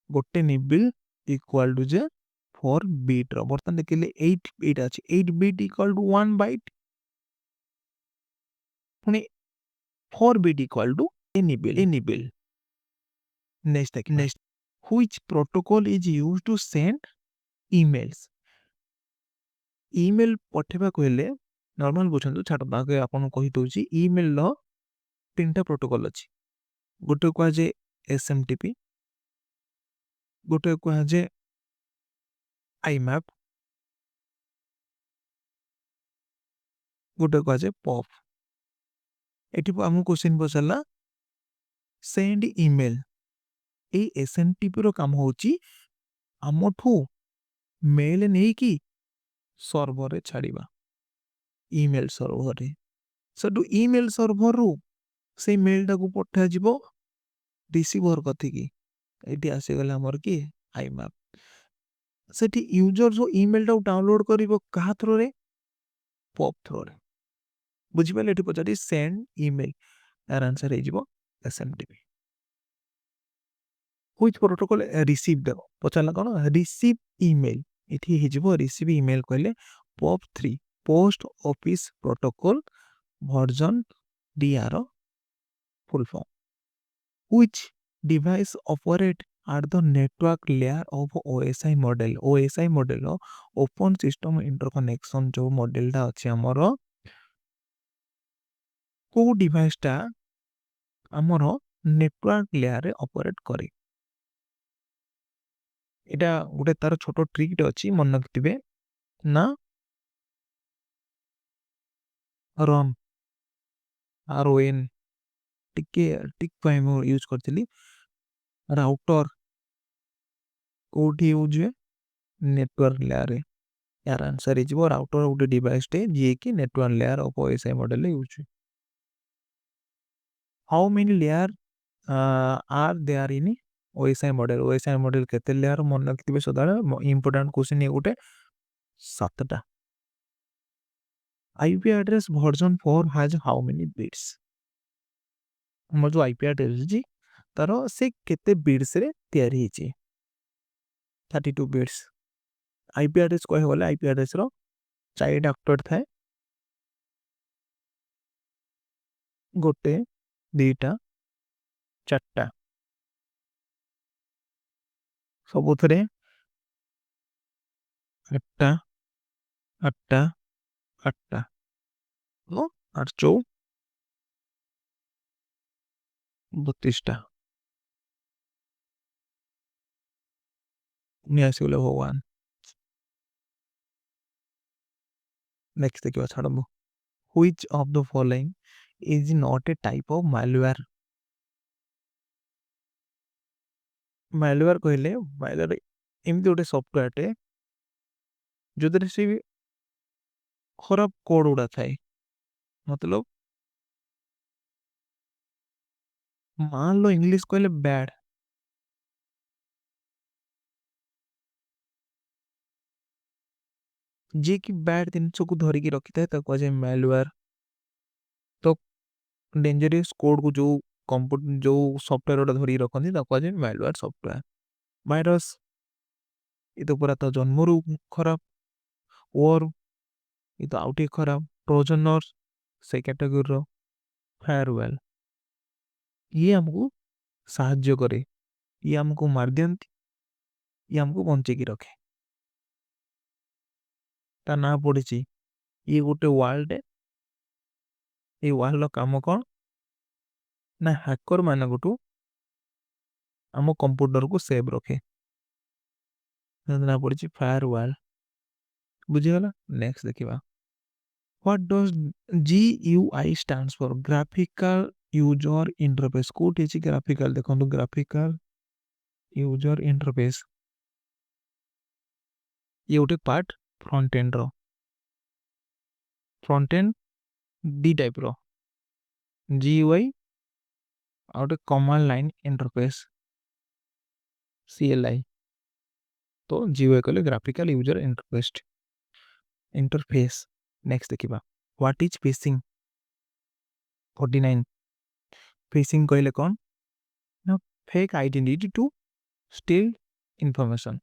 गोटे निबिल इक्वल टू जे 4 बिट रो बर्तन देखिले 8 बिट अछि 8 बिट इक्वल टू 1 बाइट पुनी 4 bit equal to a nibble next देखिबा next which protocol is used to send emails email पठेबा कहले नॉर्मल बुझंतु छाड़ बागे आपन कहि दोची ईमेल लो तीनटा प्रोटोकॉल अछि गोटे को जे एसएमटीपी गोटे को जे आईमैप गोटे को जे पॉप एटी हमु क्वेश्चन पसला सेंड ईमेल ए एसएमटीपी रो काम होची हमठू मेल नहीं कि सर्वर रे छाड़ीबा ईमेल सर्वर रे सडू ईमेल सर्वर रो से मेल टा को पठा जिवो रिसीवर कथि की एटी आसे गले हमर की आईमैप सेठी यूजर जो ईमेल टा डाउनलोड करिवो कहा थ्रो रे पॉप थ्रो रे बुझि पाले एटी पचारी सेंड ईमेल यार आंसर हे जिवो एसएमटीपी व्हिच प्रोटोकॉल रिसीव दे पचाला कोन रिसीव ईमेल एठी हे जिवो रिसीव ईमेल कहले POP 3 post office protocol version डीआर full form which device operate at the network layer of OSI model OSI model open system interconnection जो मॉडल टा अछि हमरो को डिवाइस टा हमरो नेटवर्क लेयर रे ऑपरेट करे एटा गोटे तार छोटो ट्रिक अछि मन रखिबे ना रन RON टिके टिक पाई मो यूज करथिली राउटर कोठी यूज हुए नेटवर्क लेयर रे यार आंसर इज वो राउटर गोटे डिवाइस टे जे कि network layer of OSI model use हुए how many layer are there in OSI model केते लेयर मन रखिबे सदा इंपोर्टेंट क्वेश्चन ये गोटे 7टा IP address version 4 has how many bits? हमर जो IP address जी तारो से केते बिट्स रे तयारी हिची 32 बिट्स IP address कहे गले IP address रो 4 ऑक्टेट थाए गोटे दीटा चारटा सबुथरे 8टा 8टा 8टा नो 8 चौ 32टा नियासी गले भगवान नेक्स्ट देखिबा छाड़बो which of the following is not a type of malware malware कहले malware एमती गोटे सॉफ्टवेयर टे जोदरे से खराब कोड उड़ा थाए मतलब मान लो इंग्लिश कहले बैड जे कि बैड जिनस को धरिकी रखी था कहुए मेलवेयर तो डेंजरियस कोड को जो कंप्यूटर जो सॉफ्टवेयर गुड़ा धरिकी रखती कहुए मेलवेयर सॉफ्टवेयर वायरस ये तो पूरा तो जन्मरू खराब और ये तो आउटे खराब ट्रोजन से कैटेगरी रो फायरवेल ये हमको साहाଯ୍य करे ये हमको मार दियंती ये हमको बंचे की रखे ता ना पड़ी ये गोटे वर्ल्ड ये वर्ल्ड काम कौन ना हैकर मान गोटू आम कंप्यूटर को सेव रखे ना पड़ी फायरवाल बुझीगला नेक्स्ट देखिबा what does GUI stands for graphical user interface कोठी छि ग्राफिकल देखंतु ग्राफिकल यूजर इंटरफेस ये गोटे पार्ट फ्रंट एंड रो फ्रंट एंड डी टाइप रो GUI आउट कमांड लाइन इंटरफेस CLI तो GUI कहले ग्राफिकल यूजर इंटरफेस नेक्स्ट देखिबा व्हाट इज फिशिंग 49 फिशिंग कहले कौन ना fake identity to steal information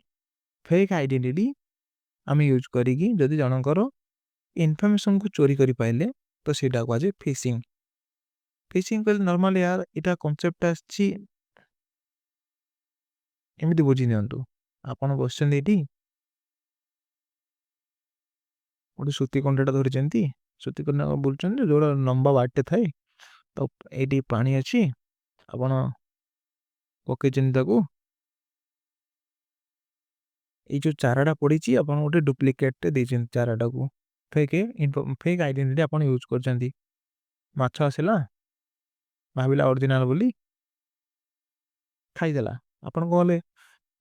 fake identity आम यूज करी जदि जनकर इनफॉरमेशन को चोरी करि पाइले तो सेटा को आज फिशिंग फिशिंग कहले नॉर्मल यार इटा कांसेप्ट आछि एमिति बुझी नियंतु आपण क्वेश्चन देटी गोटे सूती कंटेटा धरी सूती कंटा बोलचन जो लंबा बाटे थाए तो ये पानी अच्छी आपण पकई ताको ये जो चाराटा पड़ी आपण गोटे डुप्लिकेट देछन चाराटा को फेक फेक आइडेंटिटी आपण यूज करचंती माछ आसिला भाबिला ओरिजिनल बोली खाइदेला आपण कहले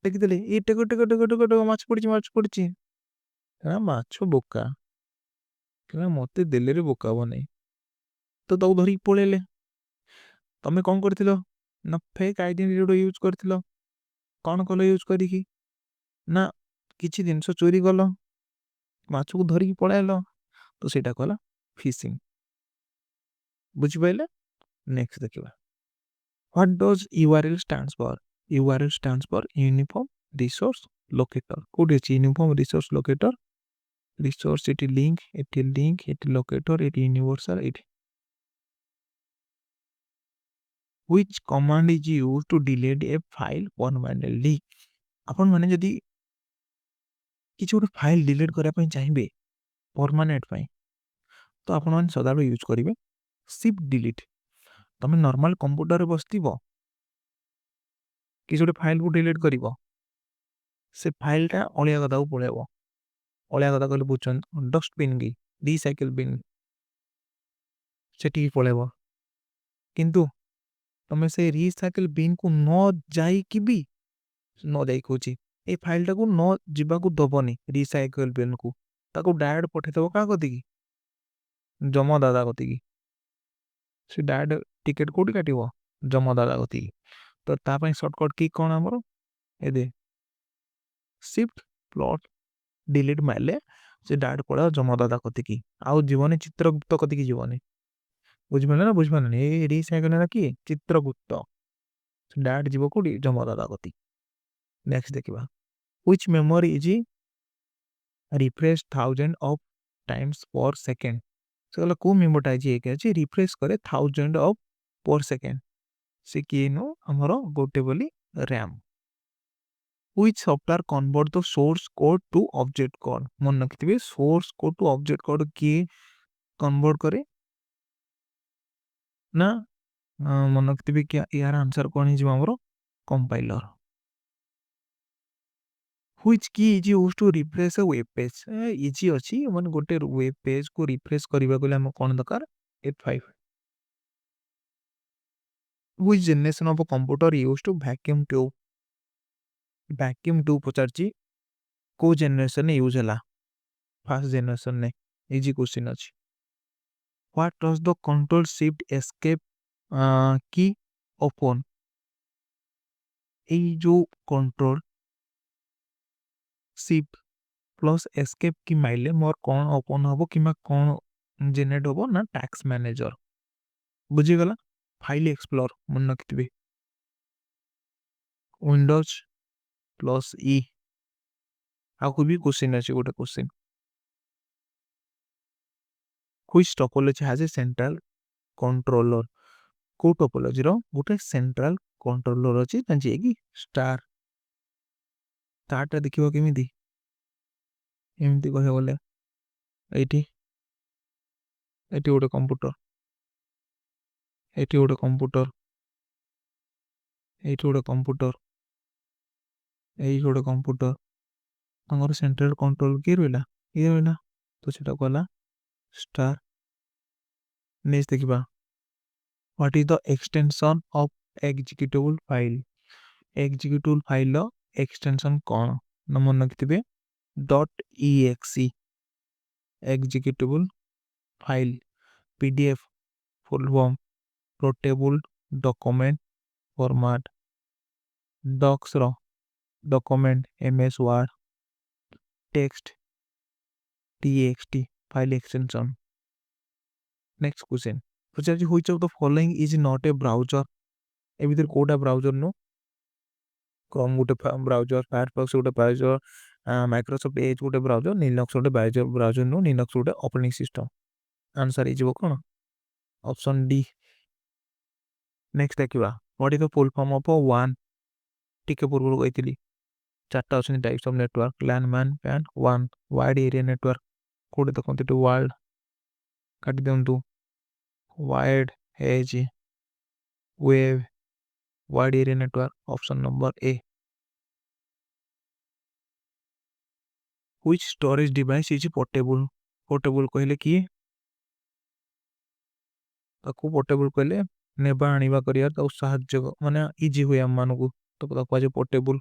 देखिदेले ये टेको टेको टेको टेको टेको माछ पड़ी माछ बोका कहला मते देले रे बोका बने तो ताऊ धरी पळेले तमे कौन करथिलो ना फेक आइडेंटिटी यूज करथिलो कौन कलो यूज करिकी ना किछि जिनस चोरी कलो माछ को धरिकी पळाइलो तो सेटा कहला फिशिंग बुझी पाइले नेक्स्ट देखिबा what does URL stands for URL stands for uniform resource locator कोड अछि यूनिफॉर्म रिसोर्स लोकेटर रिसोर्स इट लिंक इट लोकेटर इट यूनिवर्सल इट which command is used to delete a file permanently आपण माने जदी किछि गोटे फाइल डिलीट करिया पई चाहिबे परमानेंट पई तो आपण माने सदाबे यूज करिवे शिफ्ट डिलीट तमे नॉर्मल कंप्यूटर रे बसतिबो किछि गोटे फाइल को डिलीट करिवो से फाइल टा अलिया गदा को पळेबो अलिया गदा कहले बुझछन डस्टबिन की रिसाइकल बिन सेठी पळेबो किंतु तमे से रिसाइकल बिन को न जाई कि भी न जाई खोची ए फाइल टा को न जिबा को दबनी रिसाइकल बिन को ताको डायरेक्ट पठे देबो का गति की जमा दादा गति की से डायरेक्ट टिकट कोडी काटिबो जमा दादा गति की तो ता पई शॉर्टकट की कोन हमरो ए दे शिफ्ट प्लॉट डिलीट मारले ସେ ଡାଇରେକ୍ଟ ପଳେଇବ ଯମଦାଦା କତିକି, ଆଉ ଯିବନି ଚିତ୍ରଗୁପ୍ତ କତିକି ଯିବନି। ବୁଝିପାରିଲେ ନା ବୁଝିପାରିଲେନି? ଏଇ ରିସାଇକେଲ ହେଲା କିଏ? ଚିତ୍ରଗୁପ୍ତ। ଡାଇରେକ୍ଟ ଯିବ କୋଉଠି? ଯମଦାଦା କତିକି। ନେକ୍ସଟ ଦେଖିବା, which memory is refreshed thousands of times per second? ସେ କହିଲା କୋଉ ମେମୋରିଟା ଅଛି ରିଫ୍ରେଶ କରେ 1000 of per second? ସେ କିଏ ନୁ ଆମର ଗୋଟେ ବୋଲି RAM. which software convert the source code to object code? ମନେ ରଖିଥିବେ source code to object code କିଏ କନଭର୍ଟ କରେ ନା ମନେ ରଖିଥିବେ କି ୟାର ଆନ୍ସର କଣ ହେଇଯିବ ଆମର କମ୍ପାଇଲର। which key is used to refresh a web page? Easy ଅଛି, ମାନେ ଗୋଟେ ୱେବ ପେଜ କୁ ରିଫ୍ରେଶ କରିବାକୁ ହେଲେ ଆମ କଣ ଦରକାର? F5. which generation of a computer used to vacuum tube? vacuum tube ପଚାରିଛି, କୋଉ ଜେନେରେସନ ୟୁଜ ହେଲା? ଫାର୍ଷ୍ଟ ଜେନେରେସନ ରେ। ଇଜି କ୍ୱେଶ୍ଚିନ ଅଛି। what does the control shift escape key open? এই ଯୋଉ control shift प्लस एस्केप की माइले मोर कौन ओपन हबो किमा कौन जेनेरेट हबो ना टैक्स मैनेजर। बुझी गला? फाइल एक्सप्लोर मन रखिथिबे, विंडोज प्लस ई। आकु भी क्वेश्चन अछि गोटे question, which topology has a central controller? को टोपोलॉजी रो गोटे सेंट्रल कंट्रोलर अछि जे कि स्टार। स्टारटा देखिबो केमिति? एमिति कहे बोले एठी एठी गोटे कंप्यूटर, एठी गोटे कंप्यूटर, एठी गोटे कंप्यूटर, एई गोटे कंप्यूटर, तांगर सेंट्रल कंट्रोल के रहला ये रहला, तो सेटा कहला स्टार। नेक्स्ट देखिबा, what is the extension of executable file? Executable file रो एक्सटेंशन कोन न मन रखिथिबे? .exe executable file, PDF full form portable document format, docs रो document MS Word, text TXT file extension. Next question पचार, which of the following is not a browser? ए भीतर कोटा ब्राउजर नो? क्रोम गोटे ब्राउजर, फायरफॉक्स गोटे browser, Microsoft Edge गोटे browser, Linux गोटे ब्राउजर नो, लिनक्स गोटे ऑपरेटिंग सिस्टम। आंसर इजिबो कोन? Option D. नेक्स्ट देखिबा, what is the full form of वन? टिके पूर्व कहितली चारटा option types of network, LAN MAN PAN वन, वाइड एरिया नेटवर्क कोडे तो कोनते वर्ल्ड काटी देंतु, वाइड एज वेव wide area network, option number A. Which storage device is portable? Portable कहले कि ताकू पोर्टेबल कहले नेबा आनिबा करिया तो साहाय्य माने इजी होय हम मानकू, तो ताकू पोर्टेबल।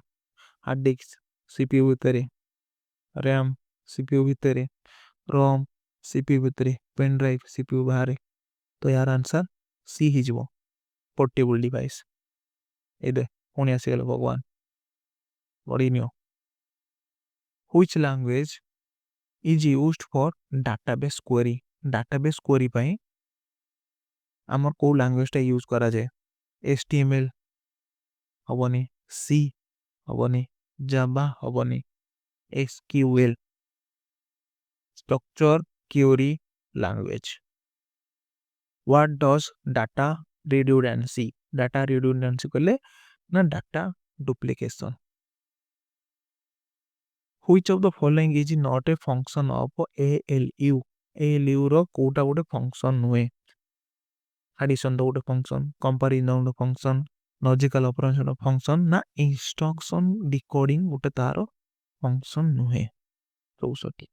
हार्ड डिस्क सीपीयू भितरे, रैम सीपीयू भितरे, रोम सीपीयू भितरे, पेन ड्राइव सीपीयू बाहर। तो यार आंसर सी ही जीवो, पोर्टेबल डिवाइस। एदे पुणी आसीगले भगवान बड़ी नियो। Which language is used for database query? Database query पई हमर को लैंग्वेज टा यूज करा जाए? एचटीएमएल हबनी, सी हबनी, जावा हबनी, SQL structure query language. What does data redundancy? Data redundancy कहले ना data duplication. Which of the following is not a function of ALU? ALU रो कोटा गोटे फंक्शन हुए? एडिशन तो गोटे फंक्शन, कंपैरिजन गोटे फंक्शन, लॉजिकल ऑपरेशन फंक्शन ना इंस्ट्रक्शन डिकोडिंग गोटे तारो फंक्शन नुहे। 64।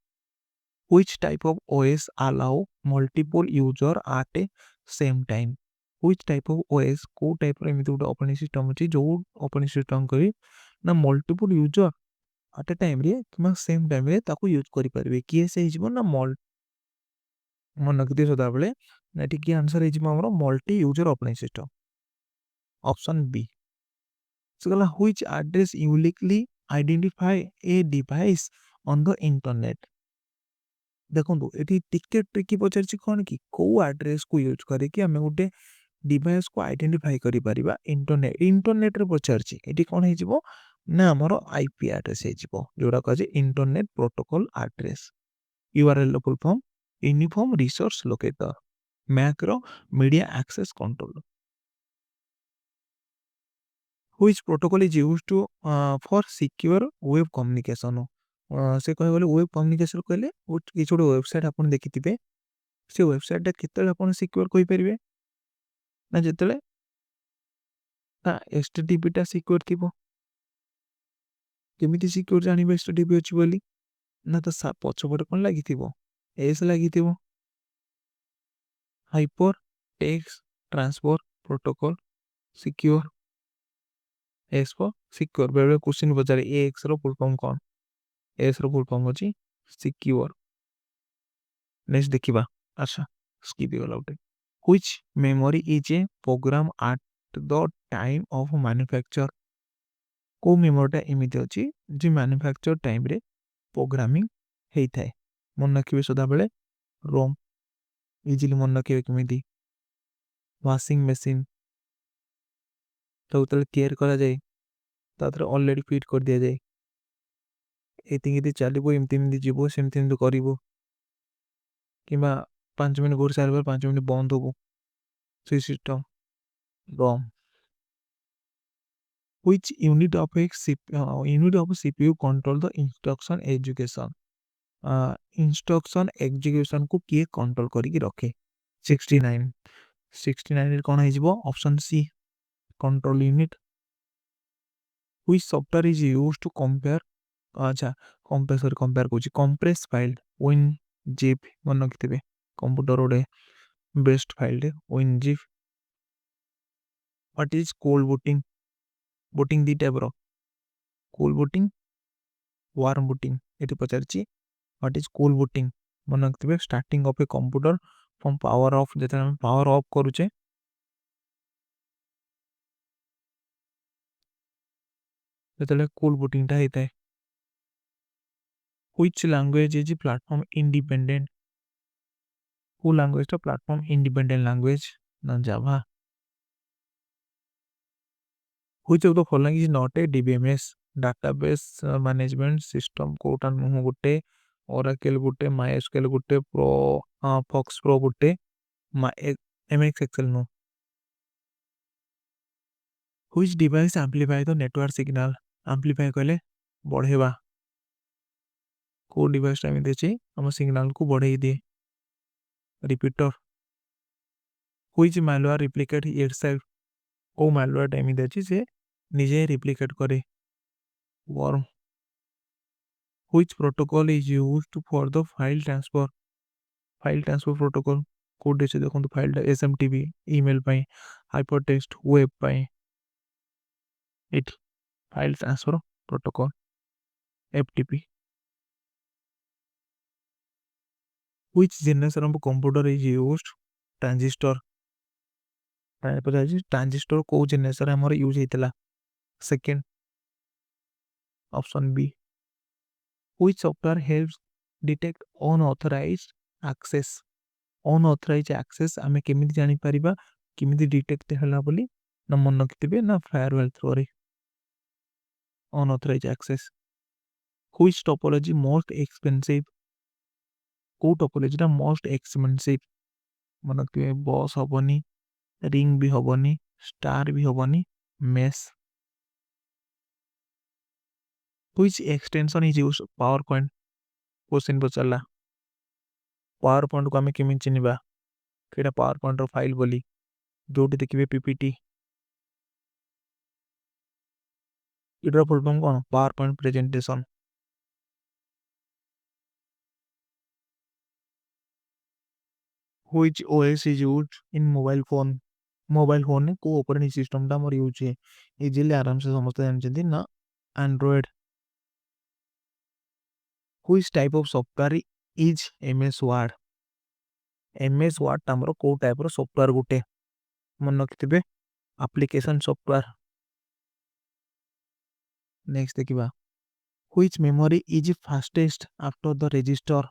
which type of OS allow multiple user at a same time? which type of OS को टाइप रे एमिति गोटे ऑपरेटिंग सिस्टम अछि जो ऑपरेटिंग सिस्टम करी ना मल्टीपल यूजर एट ए टाइम रे किमा सेम टाइम रे ताको यूज करि परबे? किए से हिजबो ना मल मन नगदी सदा बेले एटी की आंसर हिजबो हमरो multi user operating system, option B. सगला which address uniquely identify a device on the internet? ଦେଖନ୍ତୁ ଏଠି ଟିକେ ଟ୍ରିକି ପଚାରିଛି କ'ଣ କି କୋଉ ଆଡ୍ରେସକୁ ୟୁଜ୍ କରିକି ଆମେ ଗୋଟେ ଡିଭାଇସକୁ ଆଇଡେଣ୍ଟିଫାଇ କରିପାରିବା ଇଣ୍ଟରନେଟରେ ପଚାରିଛି। ଏଠି କ'ଣ ହେଇଯିବ ନା ଆମର ଆଇପି ଆଡ୍ରେସ ହେଇଯିବ, ଯୋଉଟା କୁହାଯାଏ ଇଣ୍ଟରନେଟ ପ୍ରୋଟୋକଲ ଆଡ୍ରେସ। ୟୁଆରଏଲ ର full form uniform resource locator, ମ୍ୟାକ୍ର media access control. Which protocol is used to for secure web communication? ସେ କହିବାକୁ ଗଲେ ୱେବ୍ କମ୍ୟୁନିକେସନ୍ କହିଲେ କିଛି ଗୋଟେ ୱେବସାଇଟ୍ ଆପଣ ଦେଖିଥିବେ, ସେ ୱେବସାଇଟ୍ଟା କେତେବେଳେ ଆପଣ ସିକ୍ୟୁର କହିପାରିବେ ନା ଯେତେବେଳେ ତା HTTPଟା ସିକ୍ୟୁର ଥିବ। କେମିତି ସିକ୍ୟୁର ଜାଣିବେ HTTP ଅଛି ବୋଲି? ନା ତ ପଛପଟେ କ'ଣ ଲାଗିଥିବ? ଏସ୍ ଲାଗିଥିବ। Hyper text transfer protocol secure. S for secure. ବେଳେବେଳେ କ୍ୱେଶ୍ଚିନ୍ ପଚାରେ ଏକ୍ସ ର ଫୁଲ୍ ଫର୍ମ କ'ଣ? ଏସ୍ ର ଫୁଲ୍ ଫର୍ମ ଅଛି ସିକ୍ୟୁର। ନେକ୍ସଟ ଦେଖିବା। ଆଚ୍ଛା ସ୍କିପ୍ ହେଇଗଲା ଗୋଟେ। Which memory is a program at the time of manufacture? କୋଉ ମେମୋରିଟା ଏମିତି ଅଛି ଯେ ମ୍ୟାନୁଫ୍ୟାକ୍ଚର ଟାଇମରେ ପ୍ରୋଗ୍ରାମିଂ ହେଇଥାଏ? ମନେ ରଖିବେ ସଦାବେଳେ ରୋମ୍। ଇଜିଲି ମନେ ରଖିବେ କେମିତି? ୱାସିଂ ମେସିନ୍ ତାକୁ ଯେତେବେଳେ ତିଆରି କରାଯାଏ ତା ଦେହରେ ଅଲରେଡ଼ି ଫିଟ୍ କରିଦିଆଯାଏ, ଏତିକି ଚାଲିବ, ଏମିତି ଏମିତି ଯିବ, ସେମିତି ଏମିତି କରିବ, କିମ୍ବା 5 ମିନିଟ୍ ଘୁରି ସାରିବା 5 ମିନିଟ୍ ବନ୍ଦ ହବ, ସେଇ system rum. Which unit of CPU control the instruction execution? Instruction ଏକ୍ଜିକ୍ୟୁସନକୁ କିଏ କଣ୍ଟ୍ରୋଲ କରିକି ରଖେ? 69 69ରେ କ'ଣ ହେଇଯିବ? Option C control unit. Which software is used to compare compare କରୁଛି କମ୍ପ୍ରେସ ଫାଇଲ WinZip। ମନେ ରଖିଥିବେ କମ୍ପ୍ୟୁଟର ଗୋଟେ best ଫାଇଲଟେ WinZip। What is cold booting? ବୁଟିଂ ଦୁଇ ଟାଇପ୍ର, କୁଲ୍ ବୁଟିଂ ୱାର୍ମ ବୁଟିଂ। ଏଠି ପଚାରିଛି ହ୍ୱାଟ୍ ଇଜ୍ କୁଲ୍ ବୁଟିଂ। ମନେ ରଖିଥିବେ starting of a computer from power off, ଯେତେବେଳେ ଆମେ ପାୱାର ଅଫ୍ କରୁଛେ ସେତେବେଳେ କୁଲ୍ ବୁଟିଂଟା ହେଇଥାଏ। Which language is platform independent? କୋଉ ଲାଙ୍ଗୁଏଜଟା ପ୍ଲାଟଫର୍ମ ଇଣ୍ଡିପେଣ୍ଡେଣ୍ଟ ଲାଙ୍ଗୁଏଜ? ନା Java. Which of the following is not a DBMS? Database management system କୋଉଟା ନୁହଁ ଗୋଟେ? Oracle ଗୋଟେ, MySQL ଗୋଟେ, Fox Pro ଗୋଟେ, MX Excel ନୁହଁ। Which device amplify the network signal? Amplify କହିଲେ ବଢ଼େଇବା। କୋଉ ଡିଭାଇସଟା ଏମିତି ଅଛି ଆମ ସିଗ୍ନାଲକୁ ବଢ଼େଇ ଦିଏ? Repeater. Which malware replicate itself? କୋଉ malwareଟା ଏମିତି ଅଛି ସେ ନିଜେ ରିପ୍ଲିକେଟ୍ କରେ? worm। Which protocol is used for the file transfer? File transfer protocol କୋଉଠି ଅଛି ଦେଖନ୍ତୁ? ଫାଇଲଟା SMTP ଇମେଲ ପାଇଁ, ହାଇପରଟେକ୍ସଟ ୱେବ୍ ପାଇଁ। ଏଠି file transfer protocol FTP। Which generation of computer is used transistor? Transistor କୋଉ ଜେନେରେସନରେ ଆମର ୟୁଜ୍ ହେଇଥିଲା? Second option B. Which software helps detect unauthorized access? unauthorized access ଆମେ କେମିତି ଜାଣିପାରିବା କେମିତି ଡିଟେକ୍ଟ ହେଲା ବୋଲି? ନା ମନେ ରଖିଥିବେ ନା ଫାୟାରୱାଲ ଥ୍ରୋରେ unauthorized access। Which topology most expensive? କୋଉ ଟପୋଲୋଜିଟା ମୋଷ୍ଟ ଏକ୍ସପେନ୍ସିଭ? ମନେ ରଖିଥିବେ ବସ୍ ହବନି, ରିଙ୍ଗ ବି ହବନି, ଷ୍ଟାର ବି ହବନି, ମେସ୍। Which extension is used? Power point question ପଚାରିଲା। ପାୱାର ପଏଣ୍ଟକୁ ଆମେ କେମିତି ଚିହ୍ନିବା ସେଇଟା ପାୱାର ପଏଣ୍ଟର ଫାଇଲ ବୋଲି? ଯୋଉଠି ଦେଖିବେ PPT, ଏଟାର ଫୁଲ୍ ଫର୍ମ କ'ଣ? Power point presentation. Which OS is used in mobile phone? Mobile ଫୋନରେ କୋଉ ଅପରେଟିଂ ସିଷ୍ଟମଟା ଆମର ୟୁଜ୍ ହୁଏ? ଇଜିଲି ଆରାମସେ ସମସ୍ତେ ଜାଣିଛନ୍ତି ନା Android. Which type of software is MS Word? MS Wordଟା ଆମର କୋଉ ଟାଇପର ସଫ୍ଟୱେୟାର ଗୋଟେ? ମନେ ରଖିଥିବେ ଆପ୍ଲିକେସନ ସଫ୍ଟୱେୟାର। ନେକ୍ସଟ ଦେଖିବା। Which memory is fastest after the register?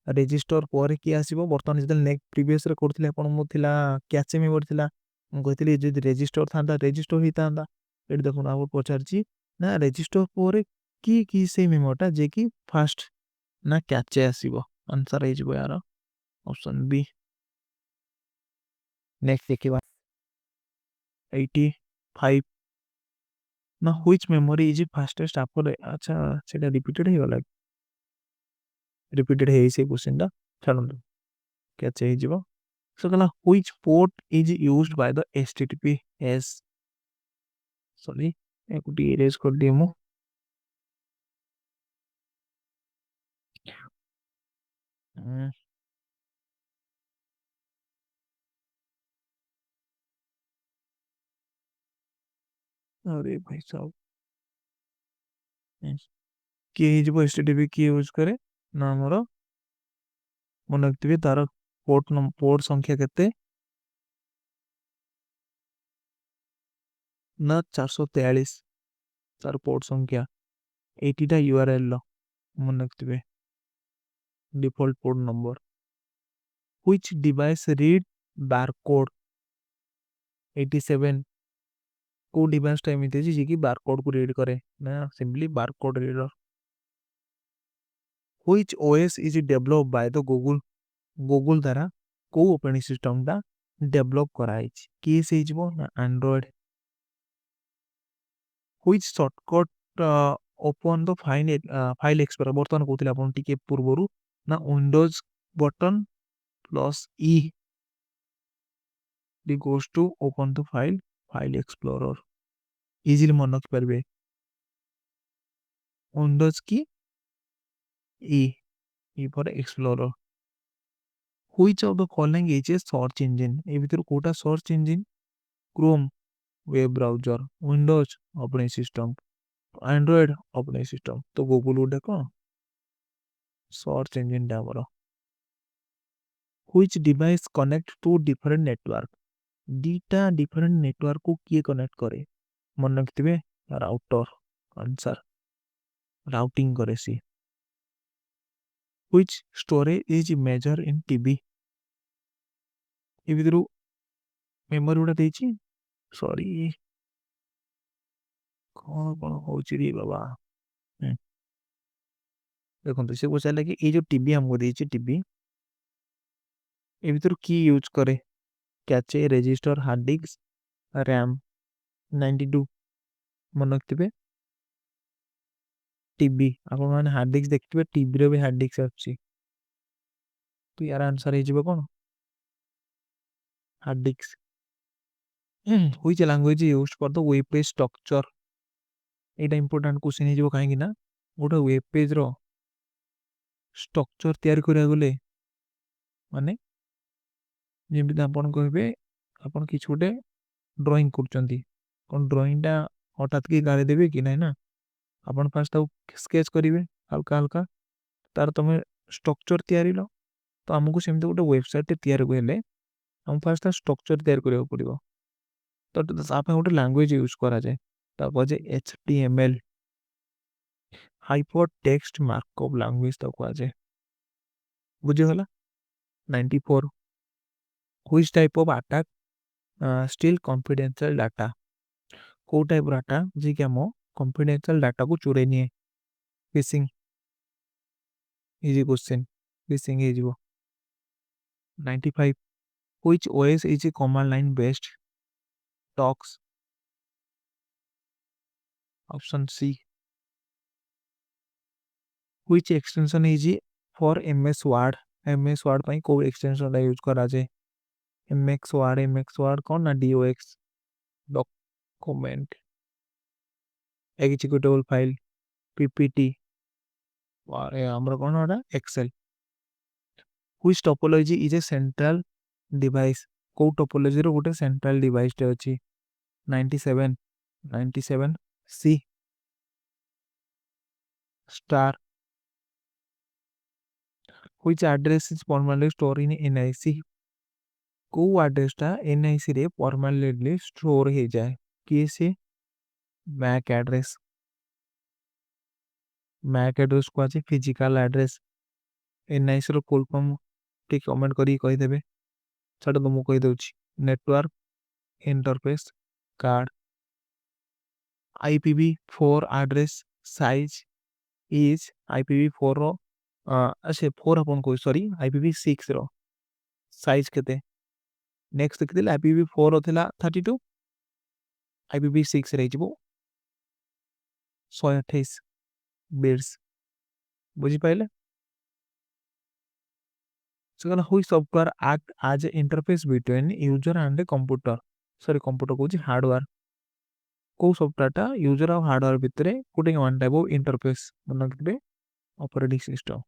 Register पर कि आसीबो बर्तमान जदि नेक्स्ट प्रीवियस रे करथिले आपण मो थिला कैचे मेमोरी थिला मु कहितली जदि रेजिस्टर थांदा रेजिस्टर ही थांदा एट देखुन आ पचारची ना रेजिस्टर पर कि से मेमोरीटा जे कि फास्ट ना कैचे आसीबो आंसर हे जिवो यार ऑप्शन बी नेक्स्ट देखिबा 85 ना which memory is fastest after अच्छा सेटा रिपीटेड हे गला रिपीटेड हे से क्वेश्चन दा छाडंतु कैचे हे जिवो सो कला which port is used by the HTTPS sorry एकुटी इरेज कर दिमु अरे भाई साहब किए हे जिवो एचटीटीपी की यूज करे ना हमरो मन रखिथिबे तार पोर्ट संख्या केते ना 443 तार पोर्ट संख्या 80 टा यूआरएल लो मन रखिथिबे default port number which device read barcode 87 को डिवाइस टा एमिति जे कि बारकोड को रीड करे ना simply barcode reader which OS is developed by the Google द्वारा को ऑपरेटिंग सिस्टम टा डेवलप कराइछ की से हिजबो ना Android which shortcut open the file explorer बर्तमान कहतिले आपन टिके पूर्वरु ना Windows button plus E D goes to open the file explorer easily मन रख परबे Windows key E E for explorer which of the following is a search engine ए भीतर Kota search engine Chrome web browser Windows operating system Android operating system तो Google गोटे कौन search engine टा हमर which device connect to different network दीटा different network को किए कनेक्ट करे मन रखिथिबे राउटर आंसर राउटिंग करे C which storage is measure in TB ए भीतर मेमोरी उडा देछि सॉरी कौन कौन होची रे बाबा देखो तो से पचारे कि ये जो टीबी हमको देछि टीबी ए भीतर की यूज करे cache register hard disk RAM 92 मन रखिथिबे टीबी आपण माने हार्ड डिस्क देखिथिबे टीबी रे भी हार्ड डिस्क आछि तो यार आंसर हे जिवो कोन hard disk which language used for the web page structure एटा इंपोर्टेंट क्वेश्चन हे जिवो काहे कि ना गोटे वेब पेज रो स्ट्रक्चर तैयार करिया गले माने जेमि आपण कहबे आपण किछ गोटे ड्राइंग करचंती कोन ड्राइंग टा हठात के गाड़ी देबे कि नै ना आपण फास्ट स्केच करिवे हल्का हल्का तार तमे स्ट्रक्चर तैयारी लो तो हमकु सेमते गोटे वेबसाइट तैयार करले हम फास्ट स्ट्रक्चर तैयार करियो पड़िबो तो आपे गोटे लैंग्वेज यूज करा जाय तापर जे HTML hyper text markup language तो कहा जाय बुझे होला 94 which type of attack steal confidential data को टाइप डाटा जे कि हम कॉन्फिडेंशियल डाटा को चोरे निए फिशिंग इजी क्वेश्चन फिशिंग हे जिवो 95 which OS is a command line based DOS option C which extension is for MS Word पई को एक्सटेंशन यूज करा जाय एमएक्स वर्ड कौन ना docx document executable file PPT और हमर कौन होता Excel which topology is a central device को टोपोलॉजी रो गोटे सेंट्रल डिवाइस टे अछि 97 97 C star which address is permanently store in NIC को एड्रेस टा एनआईसी रे परमानेंटली स्टोर हे जाए कि से मैक एड्रेस को आज फिजिकल एड्रेस NIC ର ଫୁଲ୍ ଫର୍ମ ଟିକେ କमेंट କରିକି କହିଦେବେ। ଛାଡ଼ନ୍ତୁ ମୁଁ କହିଦେଉଛି। Network interface card IPv4 address size is IPv4 ର ସେ 4 ଆପଣ କହୁଛି ସରି IPv6 ର ସାଇଜ୍ କେତେ। ନେକ୍ସଟ ଦେଖିଥିଲେ IPv4 ର ଥିଲା 32 IPv6 ରେ ହେଇଯିବ 128 ବିଟ୍ସ। ବୁଝିପାରିଲେ। So which software act as an interface between user and a computer? Sorry computer କହୁଛି ହାର୍ଡୱେୟାର। କୋଉ ସଫ୍ଟୱେୟାରଟା ୟୁଜର ଆଉ ହାର୍ଡୱେୟାର ଭିତରେ ଗୋଟେ ୱାନ୍ ଟାଇପ୍ ଅଫ୍ ଇଣ୍ଟରଫେସ୍ ମାନେ ରଖିବେ ଅପରେଟିଂ ସିଷ୍ଟମ୍।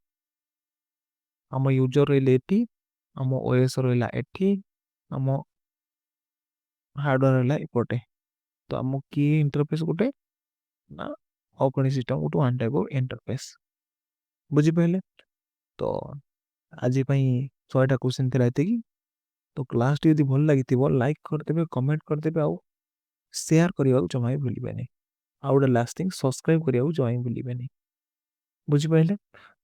ଆମ ୟୁଜର ରହିଲେ ଏଠି, ଆମ OS ରହିଲା ଏଠି, ଆମ ହାର୍ଡୱେୟାର ରହିଲା ଏପଟେ। ତ ଆମ କି ଇଣ୍ଟରଫେସ୍ ଗୋଟେ ନା ଅପରେଟିଂ ସିଷ୍ଟମ୍ ଗୋଟେ ୱାନ୍ ଟାଇପ୍ ଅଫ୍ ଇଣ୍ଟରଫେସ୍। ବୁଝିପାରିଲେ। ତ ଆଜି ପାଇଁ 100ଟା କ୍ୱେଶ୍ଚିନ୍ ଥିଲା ଏତିକି। ତ କ୍ଲାସ୍ଟି ଯଦି ଭଲ ଲାଗିଥିବ ଲାଇକ୍ କରିଦେବେ, କମେଣ୍ଟ କରିଦେବେ ଆଉ ସେୟାର କରିବାକୁ ଜମା ବି ଭୁଲିବେନି। ଆଉ ଗୋଟେ ଲାଷ୍ଟିଂ ସବସ୍କ୍ରାଇବ୍ କରିବାକୁ ଜମା ବି ଭୁଲିବେନି। ବୁଝିପାରିଲେ।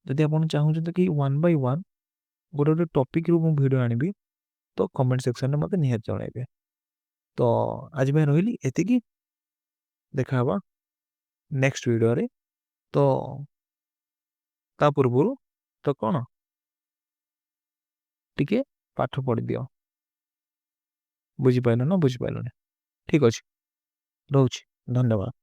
ଯଦି ଆପଣ ଚାହୁଁଛନ୍ତି କି 1 by 1 ଗୋଟେ ଟପିକ୍ରୁ ମୁଁ ଭିଡ଼ିଓ ଆଣିବି ତ କମେଣ୍ଟ ସେକ୍ସନରେ ମୋତେ ନିହାତି ଜଣାଇବେ। ତ ଆଜି ପାଇଁ ରହିଲି ଏତିକି। ଦେଖା ହେବା ନେକ୍ସଟ ଭିଡ଼ିଓରେ। ତ ତା ପୂର୍ବରୁ ତ କ'ଣ ଟିକେ ପାଠ ପଢ଼ିଦିଅ। ବୁଝିପାରିଲ ନା ବୁଝିପାରିଲନି। ଠିକ୍ ଅଛି ରହୁଛି। ଧନ୍ୟବାଦ।